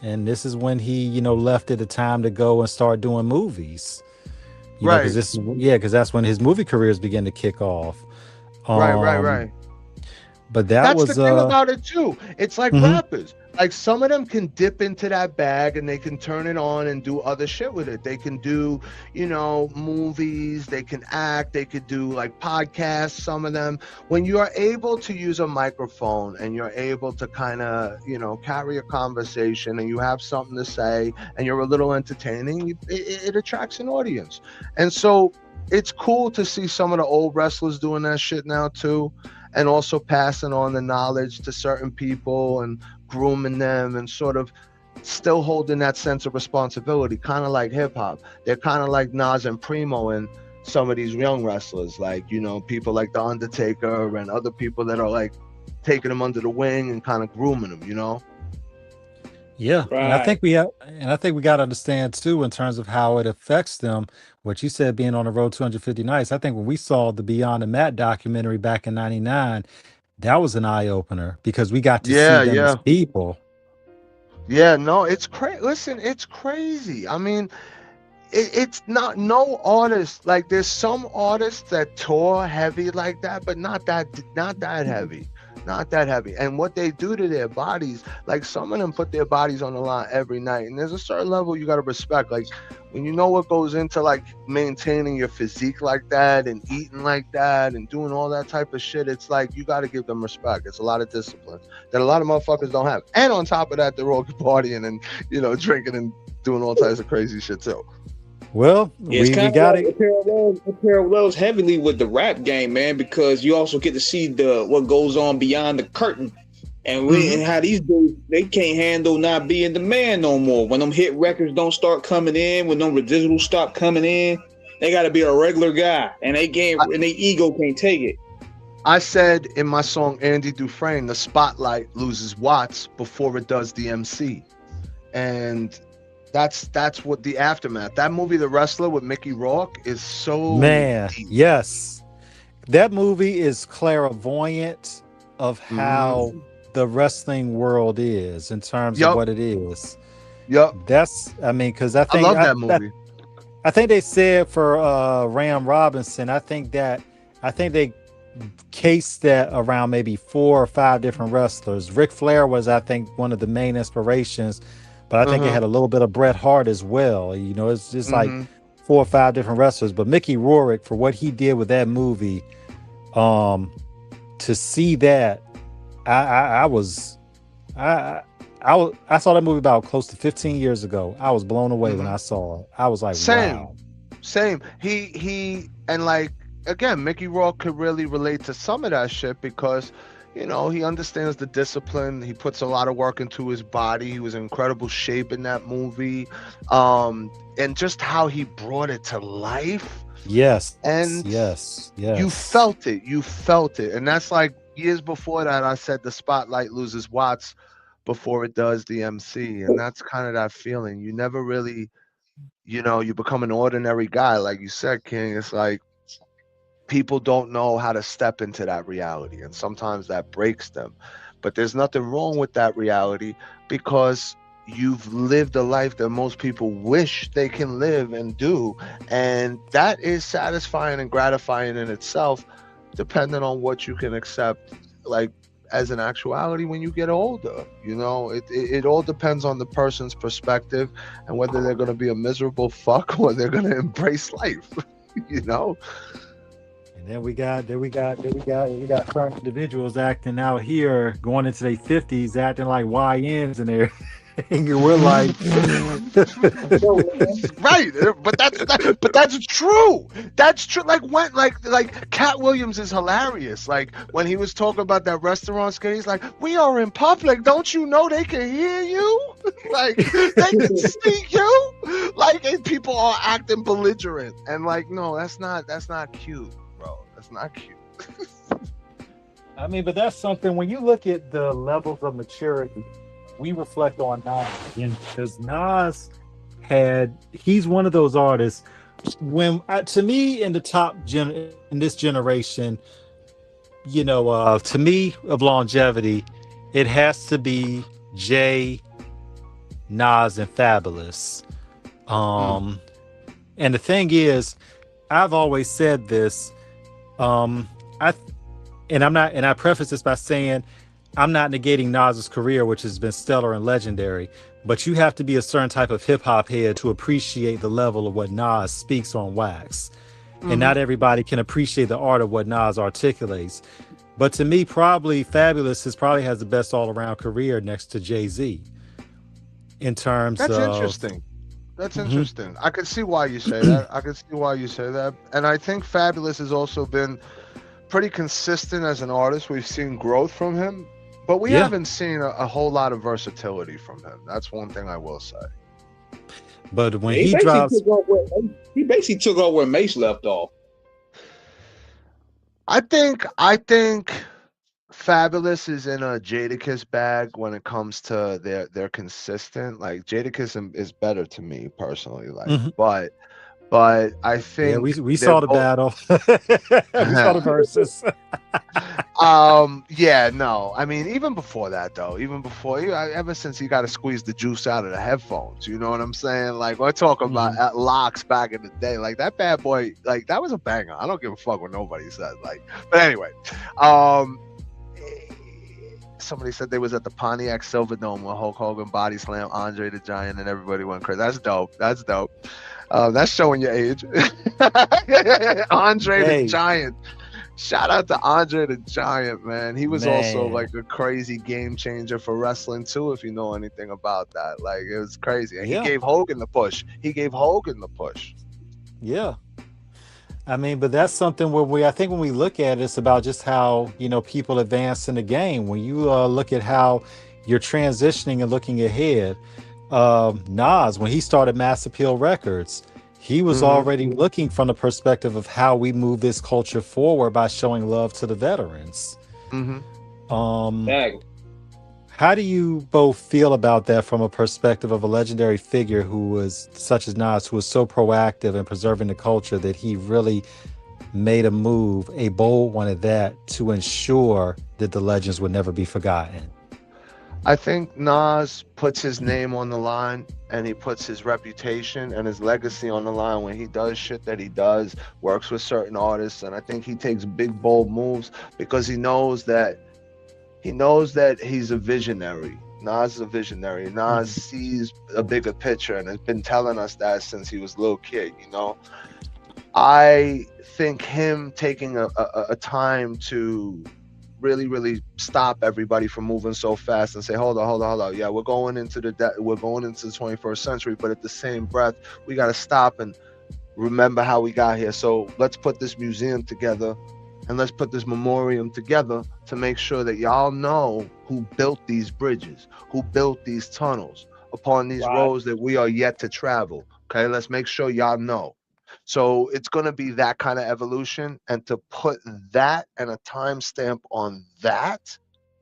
and this is when he, you know, left at the time to go and start doing movies. Because that's when his movie careers began to kick off. Right. But that That's was the thing about it too. It's like mhm. rappers. Like some of them can dip into that bag and they can turn it on and do other shit with it. They can do, movies, they can act, they could do like podcasts, some of them. When you are able to use a microphone and you're able to kind of, carry a conversation and you have something to say and you're a little entertaining, it attracts an audience. And so it's cool to see some of the old wrestlers doing that shit now too, and also passing on the knowledge to certain people and grooming them and sort of still holding that sense of responsibility, kind of like hip hop. They're kind of like Nas and Primo and some of these young wrestlers, like, people like The Undertaker and other people that are like taking them under the wing and kind of grooming them, Yeah, Right. and I think we got to understand too in terms of how it affects them. What you said, being on the road 250 nights. I think when we saw the Beyond the Mat documentary back in '99, that was an eye opener because we got to see them as people. Yeah, no, it's crazy. Listen, it's crazy. I mean, it's not no artist. Like there's some artists that tour heavy like that, but not that heavy. Not that heavy. And what they do to their bodies, like some of them put their bodies on the line every night. And there's a certain level you got to respect. Like when you know what goes into like maintaining your physique like that and eating like that and doing all that type of shit, it's like you got to give them respect. It's a lot of discipline that a lot of motherfuckers don't have. And on top of that, they're all partying and, drinking and doing all types of crazy shit too. Well, it's we kind got of it. It parallels heavily with the rap game, man, because you also get to see what goes on behind the curtain, and and how these dudes, they can't handle not being the man no more. When them hit records don't start coming in, when them residuals stop coming in, they got to be a regular guy, and they ego can't take it. I said in my song Andy Dufresne, the spotlight loses watts before it does the MC, and that's what the aftermath. That movie, The Wrestler with Mickey Rourke, is so deep. Yes, that movie is clairvoyant of how the wrestling world is in terms of what it is. Yep. Because I think I love that movie. I think they said for Ram Robinson, I think they cased that around maybe 4 or 5 different wrestlers. Ric Flair was, I think, one of the main inspirations. But I think it had a little bit of Bret Hart as well. It's just like 4 or 5 different wrestlers. But Mickey Rourke, for what he did with that movie, to see that, I saw that movie about close to 15 years ago. I was blown away when I saw it. I was like, wow. Same. He and like again, Mickey Rourke could really relate to some of that shit because he understands the discipline. He puts a lot of work into his body. He was in incredible shape in that movie. And just how he brought it to life. Yes. And yes. You felt it. And that's like years before that, I said the spotlight loses watts before it does the MC. And that's kind of that feeling. You never really, you become an ordinary guy. Like you said, King, it's like, people don't know how to step into that reality, and sometimes that breaks them. But there's nothing wrong with that reality because you've lived a life that most people wish they can live and do, and that is satisfying and gratifying in itself, depending on what you can accept, like as an actuality when you get older. It all depends on the person's perspective and whether they're going to be a miserable fuck or they're going to embrace life. And then we got certain individuals acting out here, going into their 50s, acting like YNs and they're and we're like, right? But that's true. That's true. Like Cat Williams is hilarious. Like when he was talking about that restaurant skate, he's like, "We are in public. Don't you know they can hear you? Like they can see you? Like and people are acting belligerent and like, no, that's not cute, bro. That's not cute." I mean, but that's something when you look at the levels of maturity. We reflect on Nas because Nas he's one of those artists to me in the top in this generation, to me of longevity, it has to be Jay, Nas, and Fabulous. And the thing is, I've always said this, and and I preface this by saying I'm not negating Nas's career, which has been stellar and legendary, but you have to be a certain type of hip hop head to appreciate the level of what Nas speaks on wax. And not everybody can appreciate the art of what Nas articulates. But to me, probably Fabulous probably has the best all around career next to Jay-Z in terms of. That's interesting. That's interesting. I can see why you say that. And I think Fabulous has also been pretty consistent as an artist. We've seen growth from him, but we haven't seen a whole lot of versatility from him. That's one thing I will say. But when he drops, he basically took over where Mace left off. I think Fabulous is in a Jadakiss bag when it comes to their consistent. Like Jadakiss is better to me personally. Like, but I think we saw the battle. We saw the verses. I mean, even before that though, ever since he got to squeeze the juice out of the headphones, you know what I'm saying? Like we're talking about at locks back in the day, like that bad boy, like that was a banger. I don't give a fuck what nobody says. Like, but anyway, somebody said they was at the Pontiac Silverdome when Hulk Hogan body slammed Andre the Giant and everybody went crazy. That's dope. That's showing your age. Andre the Giant. Shout out to Andre the Giant, man. He was also like a crazy game changer for wrestling too, if you know anything about that. Like it was crazy. And he gave Hogan the push. Yeah. I mean, but that's something where I think when we look at it, it's about just how, people advance in the game. When you look at how you're transitioning and looking ahead, Nas, when he started Mass Appeal Records, he was already looking from the perspective of how we move this culture forward by showing love to the veterans. How do you both feel about that from a perspective of a legendary figure who was such as Nas, who was so proactive in preserving the culture that he really made a move, a bold one at that, to ensure that the legends would never be forgotten? I think Nas puts his name on the line and he puts his reputation and his legacy on the line when he does shit that he does, works with certain artists. And I think he takes big, bold moves because he knows that he's a visionary. Nas is a visionary. Nas sees a bigger picture and has been telling us that since he was a little kid, I think him taking a time to really stop everybody from moving so fast and say, hold on. Yeah, we're going into the 21st century, but at the same breath, we got to stop and remember how we got here. So let's put this museum together and let's put this memoriam together to make sure that y'all know who built these bridges, who built these tunnels upon these roads that we are yet to travel. Okay, let's make sure y'all know. So it's going to be that kind of evolution, and to put that and a timestamp on that,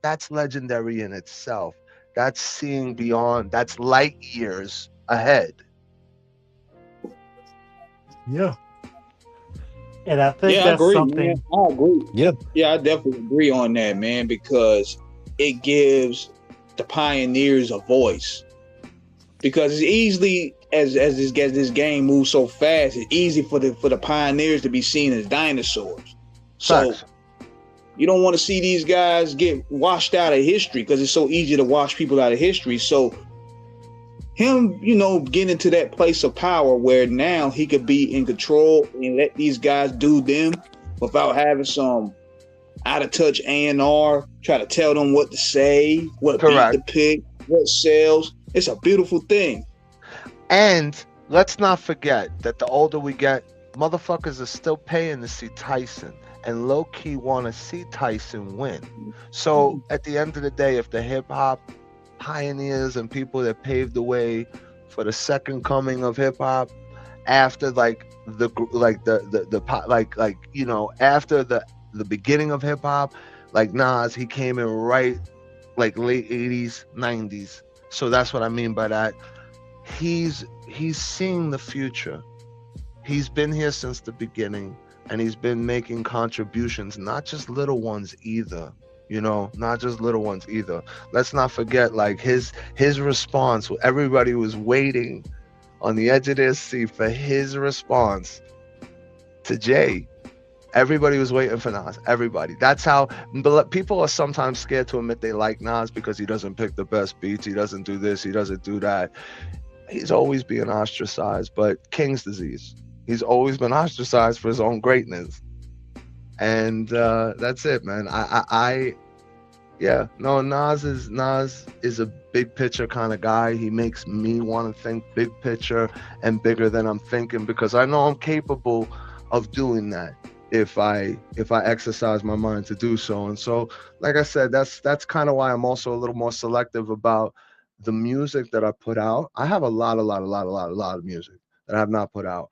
that's legendary in itself. That's seeing beyond, that's light years ahead. Yeah. And I think that's I agree, something. Man. I agree. Yep. Yeah, I definitely agree on that, man, because it gives the pioneers a voice. Because it's easily as this game moves so fast, it's easy for the pioneers to be seen as dinosaurs. So you don't want to see these guys get washed out of history because it's so easy to wash people out of history. So him, getting into that place of power where now he could be in control and let these guys do them without having some out of touch A&R try to tell them what to say, what beat to pick, what sells. It's a beautiful thing. And let's not forget that the older we get, motherfuckers are still paying to see Tyson and low-key want to see Tyson win. So at the end of the day, if the hip-hop pioneers and people that paved the way for the second coming of hip-hop after after the beginning of hip-hop, like Nas, he came in right like late 80s, 90s. So that's what I mean by that. He's seeing the future. He's been here since the beginning, and he's been making contributions, not just little ones either. Let's not forget, like his response. Everybody was waiting on the edge of their seat for his response to Jay Everybody was waiting for Nas. Everybody. That's how. But people are sometimes scared to admit they like Nas because he doesn't pick the best beats. He doesn't do this. He doesn't do that. He's always being ostracized. But King's disease. He's always been ostracized for his own greatness. And that's it, man. Nas is a big picture kind of guy. He makes me want to think big picture and bigger than I'm thinking, because I know I'm capable of doing that if I exercise my mind to do so. And so, like I said, that's kind of why I'm also a little more selective about the music that I put out. I have a lot of music that I have not put out,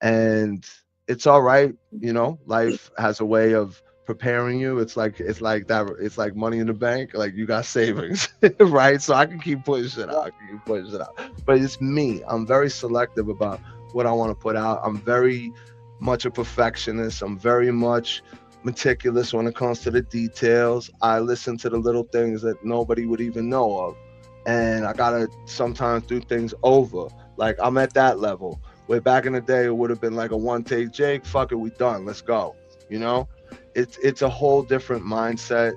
and it's all right. You know, life has a way of preparing you. It's like that. It's like money in the bank. Like, you got savings, right? So I can keep putting shit out. But it's me. I'm very selective about what I want to put out. I'm very much a perfectionist. I'm very much meticulous when it comes to the details. I listen to the little things that nobody would even know of, and I gotta sometimes do things over. Like, I'm at that level where back in the day it would have been like a one take, Jake, fuck it, we done, let's go. You know, it's a whole different mindset,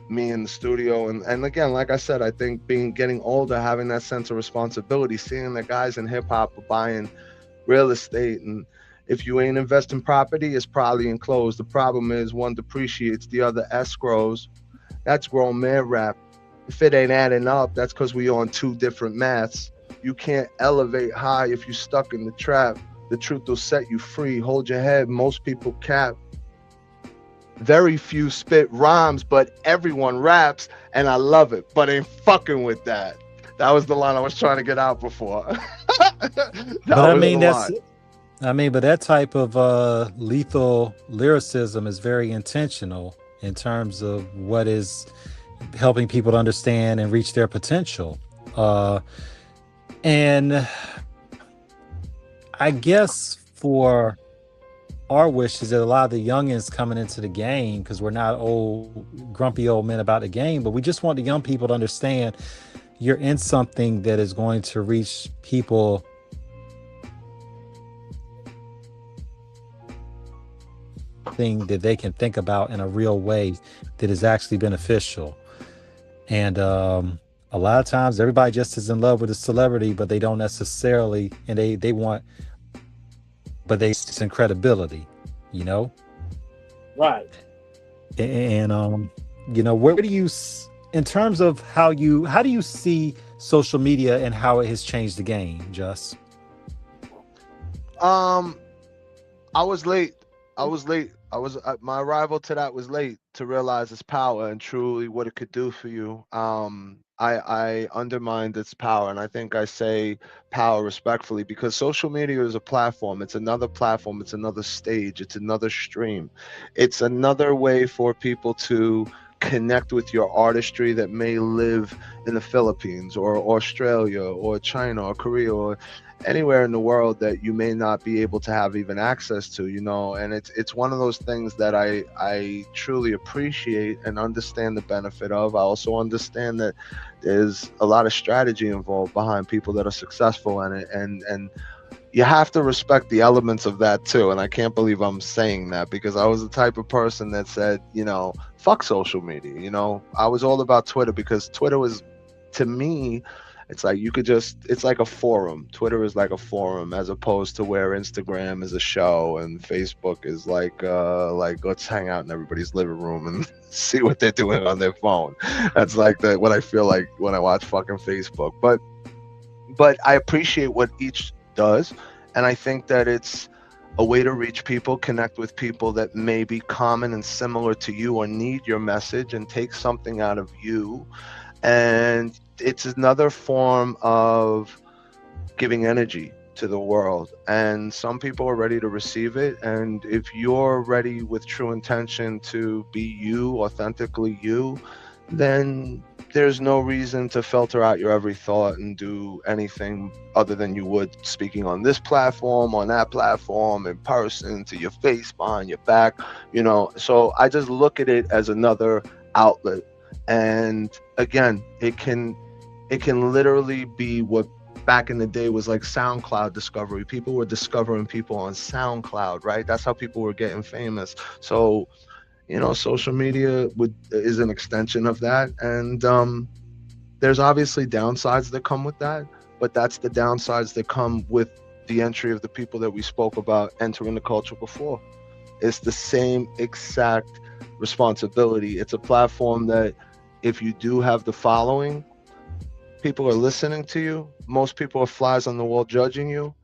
me in the studio. And again, like I said, I think getting older, having that sense of responsibility, seeing the guys in hip hop are buying real estate, and if you ain't investing property, it's probably enclosed. The problem is one depreciates, the other escrows. That's grown man rap. If it ain't adding up, that's because we on two different maths. You can't elevate high if you're stuck in the trap. The truth will set you free. Hold your head. Most people cap. Very few spit rhymes, but everyone raps, and I love it, but ain't fucking with that. That was the line I was trying to get out before. But that type of lethal lyricism is very intentional in terms of what is helping people to understand and reach their potential. And I guess for our wish is that a lot of the youngins coming into the game, because we're not old, grumpy old men about the game, but we just want the young people to understand you're in something that is going to reach people thing that they can think about in a real way that is actually beneficial. And a lot of times everybody just is in love with a celebrity, but they don't necessarily, and they want, but they in credibility, you know? Right. And you know, where do you, in terms of how do you see social media and how it has changed the game, Jus? I was late. My arrival to that was late to realize its power and truly what it could do for you. I undermined its power, and I think I say power respectfully, because social media is a platform. It's another platform. It's another stage. It's another stream. It's another way for people to connect with your artistry that may live in the Philippines or Australia or China or Korea or anywhere in the world that you may not be able to have even access to, you know. And it's one of those things that I truly appreciate and understand the benefit of. I also understand that there's a lot of strategy involved behind people that are successful in it, and you have to respect the elements of that too. And I can't believe I'm saying that, because I was the type of person that said, you know, fuck social media. You know, I was all about Twitter, because Twitter was, to me, it's like it's like a forum. Twitter is like a forum, as opposed to where Instagram is a show and Facebook is like let's hang out in everybody's living room and see what they're doing on their phone. That's like what I feel like when I watch fucking Facebook. But I appreciate what each does, and I think that it's a way to reach people, connect with people that may be common and similar to you or need your message, and take something out of you. And it's another form of giving energy to the world, and some people are ready to receive it. And if you're ready with true intention to be you, authentically you, then there's no reason to filter out your every thought and do anything other than you would speaking on this platform, on that platform, in person, to your face, behind your back, you know. So I just look at it as another outlet. And again, it can literally be what back in the day was like SoundCloud discovery. People were discovering people on SoundCloud, right? That's how people were getting famous. So, social media is an extension of that. And there's obviously downsides that come with that, but that's the downsides that come with the entry of the people that we spoke about entering the culture before. It's the same exact responsibility. It's a platform that if you do have the following, people are listening to you. Most people are flies on the wall judging you,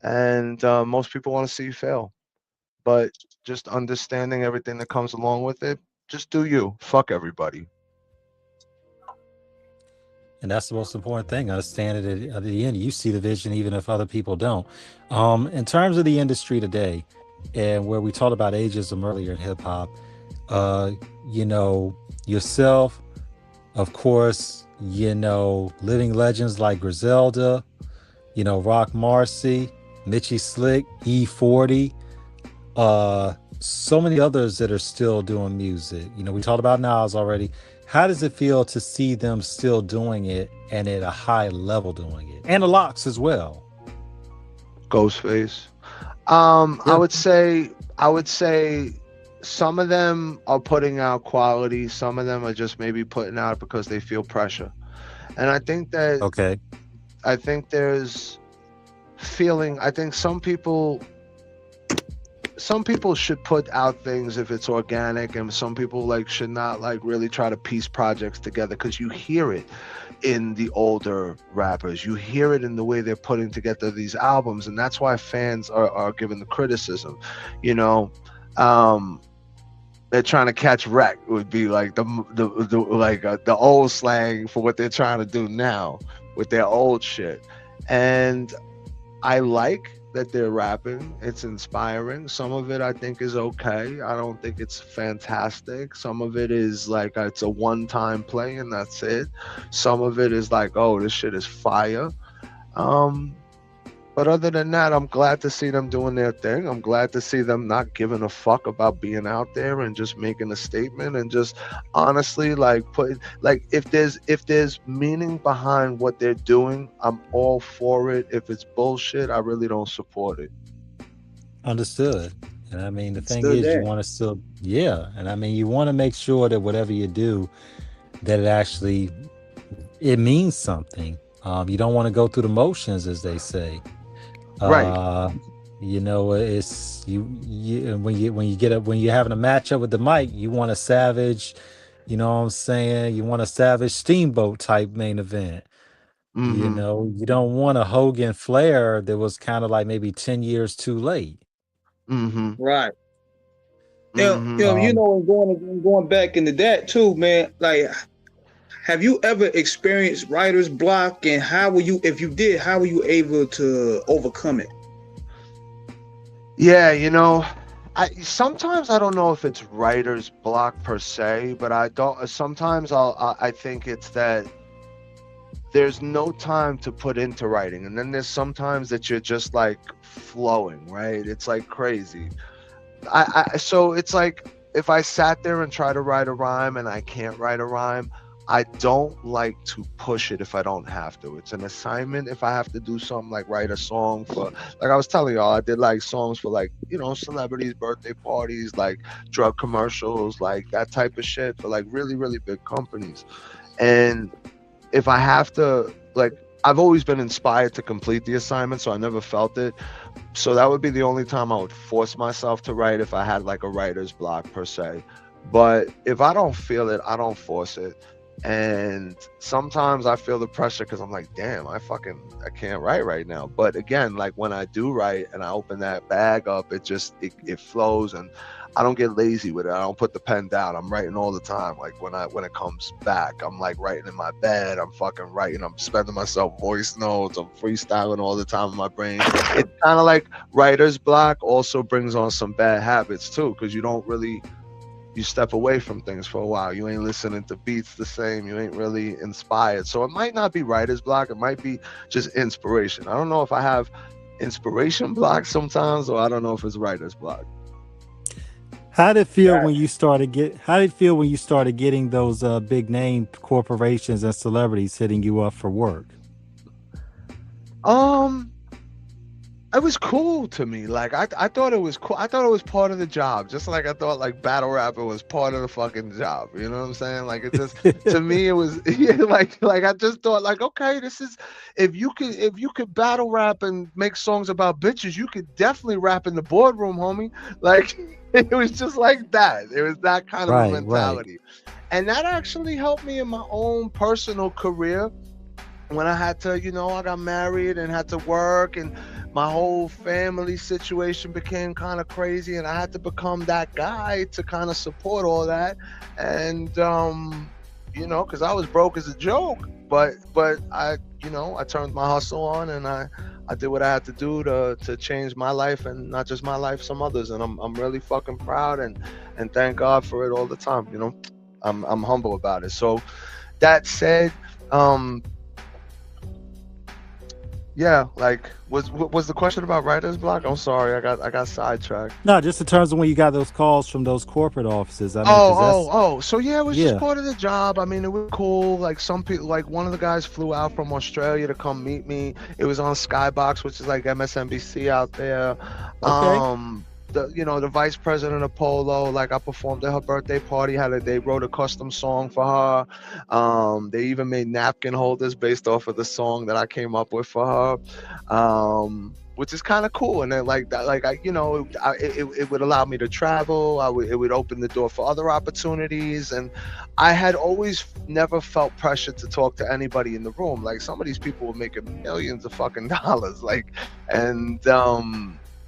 and most people want to see you fail. But just understanding everything that comes along with it, just do you. Fuck everybody. And that's the most important thing. Understand it at the end. You see the vision, even if other people don't. In terms of the industry today, and where we talked about ageism earlier in hip hop, yourself, of course, living legends like Griselda, Rock Marcy, Mitchie Slick, E40, so many others that are still doing music. We talked about Nas already. How does it feel to see them still doing it and at a high level doing it? And the Locks as well. Ghostface. I would say some of them are putting out quality. Some of them are just maybe putting out because they feel pressure. And I think that I think there's feeling. I think some people should put out things if it's organic, and some people should not really try to piece projects together, because you hear it in the older rappers. You hear it in the way they're putting together these albums, and that's why fans are given the criticism. They're trying to catch wreck would be like the old slang for what they're trying to do now with their old shit. And I like that they're rapping. It's inspiring. Some of it I think is okay. I don't think it's fantastic. Some of it is it's a one-time play and that's it. Some of it is oh, this shit is fire. But other than that, I'm glad to see them doing their thing. I'm glad to see them not giving a fuck about being out there and just making a statement, and just honestly if there's meaning behind what they're doing, I'm all for it. If it's bullshit, I really don't support it. Understood. And I mean, the thing is, you want to you want to make sure that whatever you do, that it means something. You don't want to go through the motions, as they say. Right. It's when you're having a matchup with the mic, you want a savage, you want a savage Steamboat type main event. Mm-hmm. You don't want a Hogan Flair that was kind of maybe 10 years too late. Mm-hmm. Right. Going back into that too, man, have you ever experienced writer's block, and if you did, how were you able to overcome it? Yeah, sometimes I don't know if it's writer's block per se, but I think it's that there's no time to put into writing, and then there's sometimes that you're just flowing, right? It's crazy. So it's if I sat there and try to write a rhyme and I can't write a rhyme, I don't like to push it if I don't have to. It's an assignment. If I have to do something write a song for, I was telling y'all, I did songs for celebrities, birthday parties, drug commercials, that type of shit for really, really big companies. And if I have to, I've always been inspired to complete the assignment, so I never felt it. So that would be the only time I would force myself to write, if I had a writer's block per se. But if I don't feel it, I don't force it. And sometimes I feel the pressure because I'm damn, I can't write right now. But again, when I do write and I open that bag up, it flows, and I don't get lazy with it. I don't put the pen down. I'm writing all the time. When it comes back, I'm writing in my bed. I'm fucking writing. I'm spending myself voice notes. I'm freestyling all the time in my brain. It's kind of writer's block also brings on some bad habits too, because you step away from things for a while. You ain't listening to beats the same. You ain't really inspired. So it might not be writer's block. It might be just inspiration. I don't know if I have inspiration block sometimes, or I don't know if it's writer's block. How did it feel when you started getting those big name corporations and celebrities hitting you up for work? It was cool to me. Like I thought it was cool. I thought it was part of the job. Just like I thought like battle rapper was part of the fucking job. You know what I'm saying? Like it just to me it was yeah, like I just thought like okay, this is if you could battle rap and make songs about bitches, you could definitely rap in the boardroom, homie. Like it was just like that. It was that kind of a Right, right. mentality. And that actually helped me in my own personal career when I had to, I got married and had to work, and my whole family situation became kind of crazy, and I had to become that guy to kind of support all that. And because I was broke as a joke, but I I turned my hustle on, and I did what I had to do to change my life, and not just my life, some others. And I'm really fucking proud, and thank God for it all the time. I'm humble about it. So that said, yeah, like was the question about writer's block? I'm sorry, I got sidetracked. No, just in terms of when you got those calls from those corporate offices. I mean, 'cause that's So yeah, it was just yeah. part of the job. I mean, it was cool. Like some people, like one of the guys flew out from Australia to come meet me. It was on Skybox, which is like MSNBC out there. Okay. The vice president of Polo, like I performed at her birthday party. They wrote a custom song for her. They even made napkin holders based off of the song that I came up with for her. Which is kind of cool, and then like that, like it would allow me to travel. It would open the door for other opportunities, and I had always never felt pressured to talk to anybody in the room. Like some of these people were making millions of fucking dollars, like, and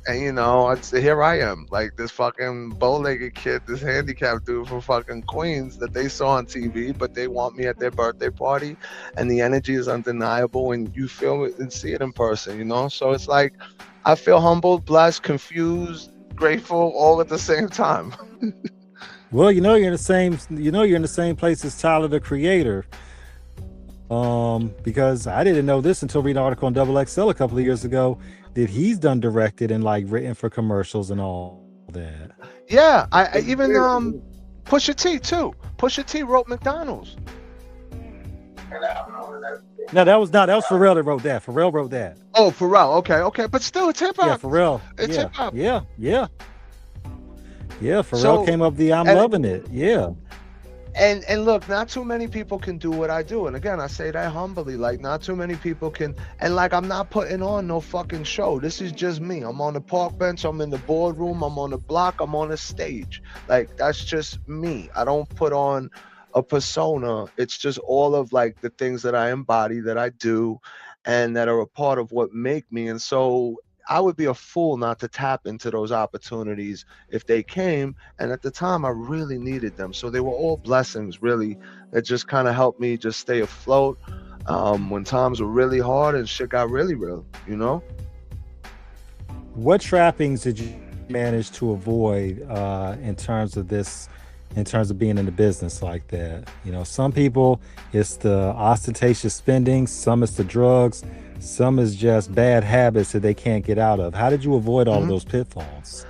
I'd say here I am, like this fucking bow-legged kid, this handicapped dude from fucking Queens that they saw on TV, but they want me at their birthday party, and the energy is undeniable when you feel it and see it in person, So it's like I feel humbled, blessed, confused, grateful, all at the same time. Well, you're in the same place as Tyler the Creator. Because I didn't know this until reading an article on Double XL a couple of years ago that he's done directed and like written for commercials and all that. Yeah, I even Pusha T too. Pusha T wrote McDonald's. No, that was Pharrell that wrote that. Pharrell wrote that. Oh, Pharrell. Okay, but still, it's hip hop. Yeah, Pharrell. It's hip hop. Yeah. Pharrell came up the I'm loving it. Yeah. And look, not too many people can do what I do. And again, I say that humbly, like not too many people can. And like, I'm not putting on no fucking show. This is just me. I'm on the park bench. I'm in the boardroom. I'm on the block. I'm on the stage. Like, that's just me. I don't put on a persona. It's just all of like the things that I embody, that I do, and that are a part of what make me. And so I would be a fool not to tap into those opportunities if they came. And at the time, I really needed them. So they were all blessings, really, that just kind of helped me just stay afloat when times were really hard and shit got really real, What trappings did you manage to avoid in terms of being in the business like that? Some people, it's the ostentatious spending, some it's the drugs, some is just bad habits that they can't get out of. How did you avoid all of those pitfalls?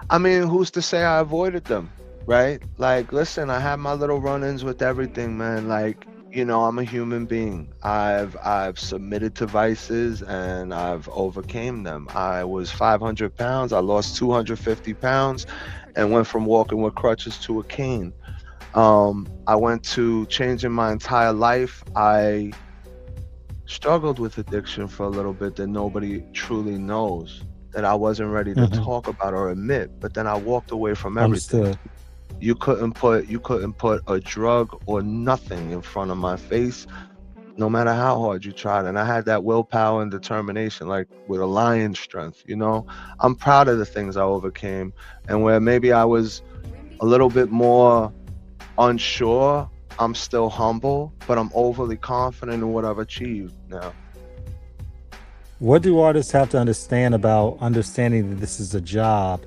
I mean, who's to say I avoided them, right? Like, listen, I had my little run-ins with everything, man. Like, I'm a human being. I've submitted to vices and I've overcame them. I was 500 pounds. I lost 250 pounds and went from walking with crutches to a cane. I went to changing my entire life. I struggled with addiction for a little bit that nobody truly knows, that I wasn't ready to talk about or admit, but then I walked away from everything. Understood. You couldn't put a drug or nothing in front of my face, no matter how hard you tried. And I had that willpower and determination, like with a lion's strength, I'm proud of the things I overcame, and where maybe I was a little bit more unsure, I'm still humble, but I'm overly confident in what I've achieved now. What do artists have to understand about understanding that this is a job,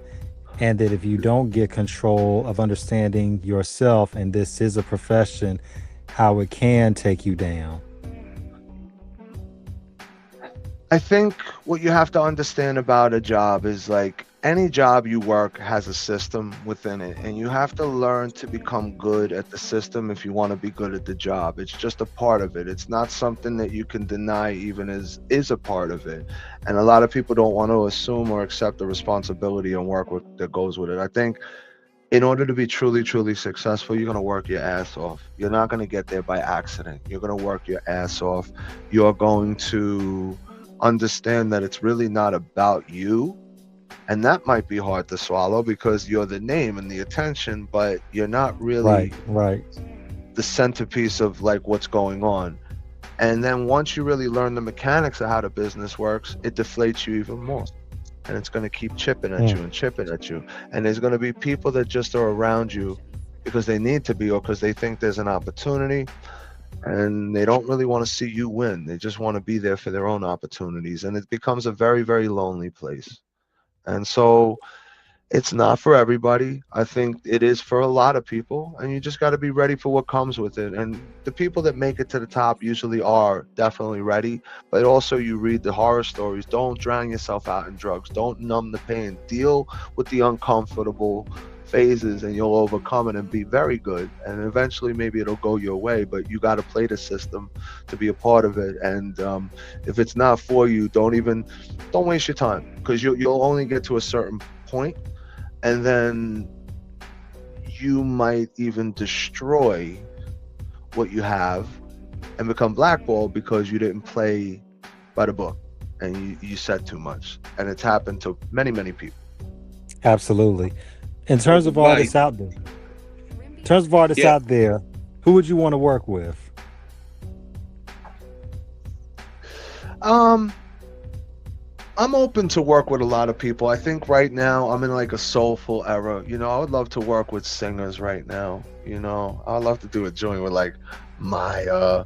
and that if you don't get control of understanding yourself and this is a profession, how it can take you down? I think what you have to understand about a job is like any job you work has a system within it, and you have to learn to become good at the system if you want to be good at the job. It's just a part of it. It's not something that you can deny even is a part of it. And a lot of people don't want to assume or accept the responsibility and work with that goes with it. I think in order to be truly, truly successful, you're going to work your ass off. You're not going to get there by accident. You're going to work your ass off. You're going to understand that it's really not about you. And that might be hard to swallow because you're the name and the attention, but you're not really right. the centerpiece of like what's going on. And then once you really learn the mechanics of how the business works, it deflates you even more. And it's going to keep chipping at you and chipping at you. And there's going to be people that just are around you because they need to be or because they think there's an opportunity. And they don't really want to see you win. They just want to be there for their own opportunities. And it becomes a very, very lonely place. And so it's not for everybody. I think it is for a lot of people, and you just got to be ready for what comes with it. And the people that make it to the top usually are definitely ready, but also you read the horror stories. Don't drown yourself out in drugs. Don't numb the pain. Deal with the uncomfortable phases and you'll overcome it and be very good. And eventually maybe it'll go your way, but you got to play the system to be a part of it. And if it's not for you, don't waste your time, because you'll only get to a certain point, and then you might even destroy what you have and become blackballed because you didn't play by the book and you said too much. And it's happened to many, many people. Absolutely. In terms of artists out there, who would you want to work with? I'm open to work with a lot of people. I think right now I'm in like a soulful era. You know, I would love to work with singers right now. You know, I'd love to do a joint with like my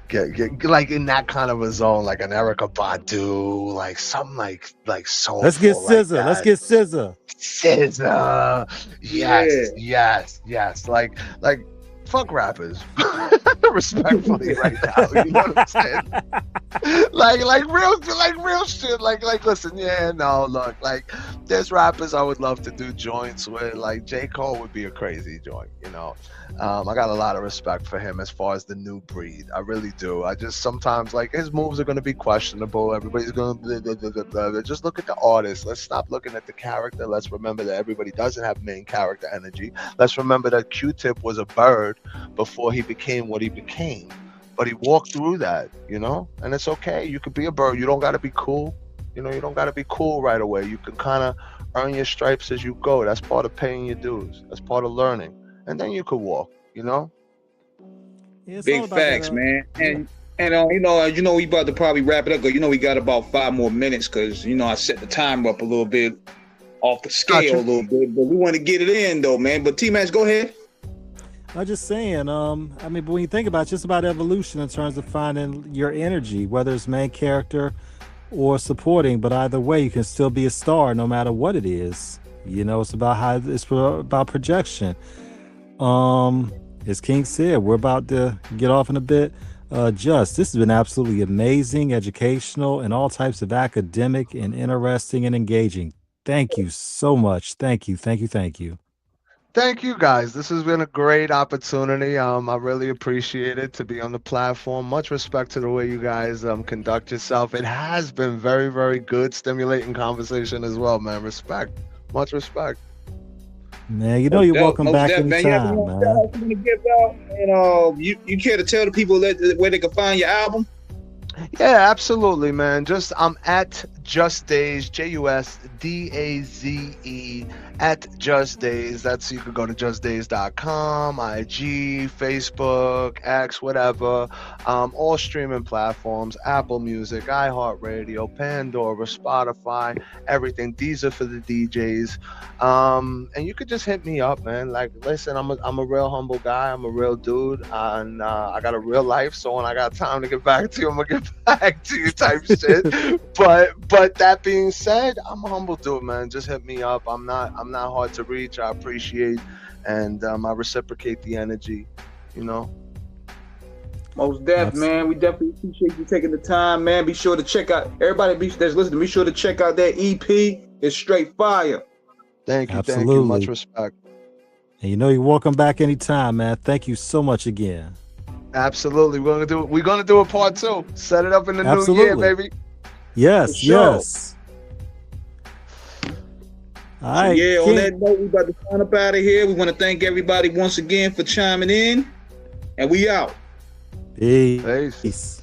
get like in that kind of a zone, like an Erykah Badu, like something like soulful. Let's get SZA. Like Let's get SZA. SZA. Yes. Like fuck rappers. Respectfully right now. You know what I'm saying? like real shit. Like listen, look, like there's rappers I would love to do joints with. Like J. Cole would be a crazy joint, you know. I got a lot of respect for him as far as the new breed. I really do. I just sometimes like his moves are gonna be questionable. Everybody's gonna just look at the artist. Let's stop looking at the character. Let's remember that everybody doesn't have main character energy. Let's remember that Q-Tip was a bird before he became what he became. But he walked through that, you know, and it's okay. You could be a bird. You don't got to be cool. You know, you don't got to be cool right away. You can kind of earn your stripes as you go. That's part of paying your dues. That's part of learning. And then you could walk, you know? Yeah, big facts, man. And you know, we about to probably wrap it up, because, you know, we got about 5 more minutes, because, you know, I set the timer up a little bit off the scale a little bit, but we want to get it in, though, man. But T-Max, go ahead. I'm just saying, I mean, but when you think about it, it's just about evolution in terms of finding your energy, whether it's main character or supporting, but either way, you can still be a star no matter what it is. You know, it's about projection. As King said, we're about to get off in a bit. This has been absolutely amazing, educational, and all types of academic and interesting and engaging. Thank you so much. Thank you. Thank you, guys. This has been a great opportunity. I really appreciate it to be on the platform. Much respect to the way you guys conduct yourself. It has been very, very good, stimulating conversation as well, man. Respect. Much respect. Man, you know you're welcome back anytime, man. You care to tell the people where they can find your album? Yeah, absolutely, man. I'm at Jus Daze, JUSDAZE at Jus Daze. That's, you could go to justdaze.com, IG, Facebook, X, whatever. All streaming platforms: Apple Music, iHeartRadio, Pandora, Spotify, everything. These are for the DJs. And you could just hit me up, man. Like, listen, I'm a real humble guy. I'm a real dude, and I got a real life. So when I got time to get back to you, I'm gonna get back to you, type shit. But that being said, I'm a humble dude, man. Just hit me up. I'm not hard to reach. I appreciate, and I reciprocate the energy, you know. Most def, man. We definitely appreciate you taking the time, man. Be sure to check out, everybody that's listening, be sure to check out that EP. It's straight fire. Thank you. Absolutely. Much respect. And you know you're welcome back anytime, man. Thank you so much again. Absolutely. We're gonna do a part 2. Set it up in the new year, baby. Yes, sure. yes. All right. Yeah, on that note, we about to sign up out of here. We want to thank everybody once again for chiming in. And we out. Peace.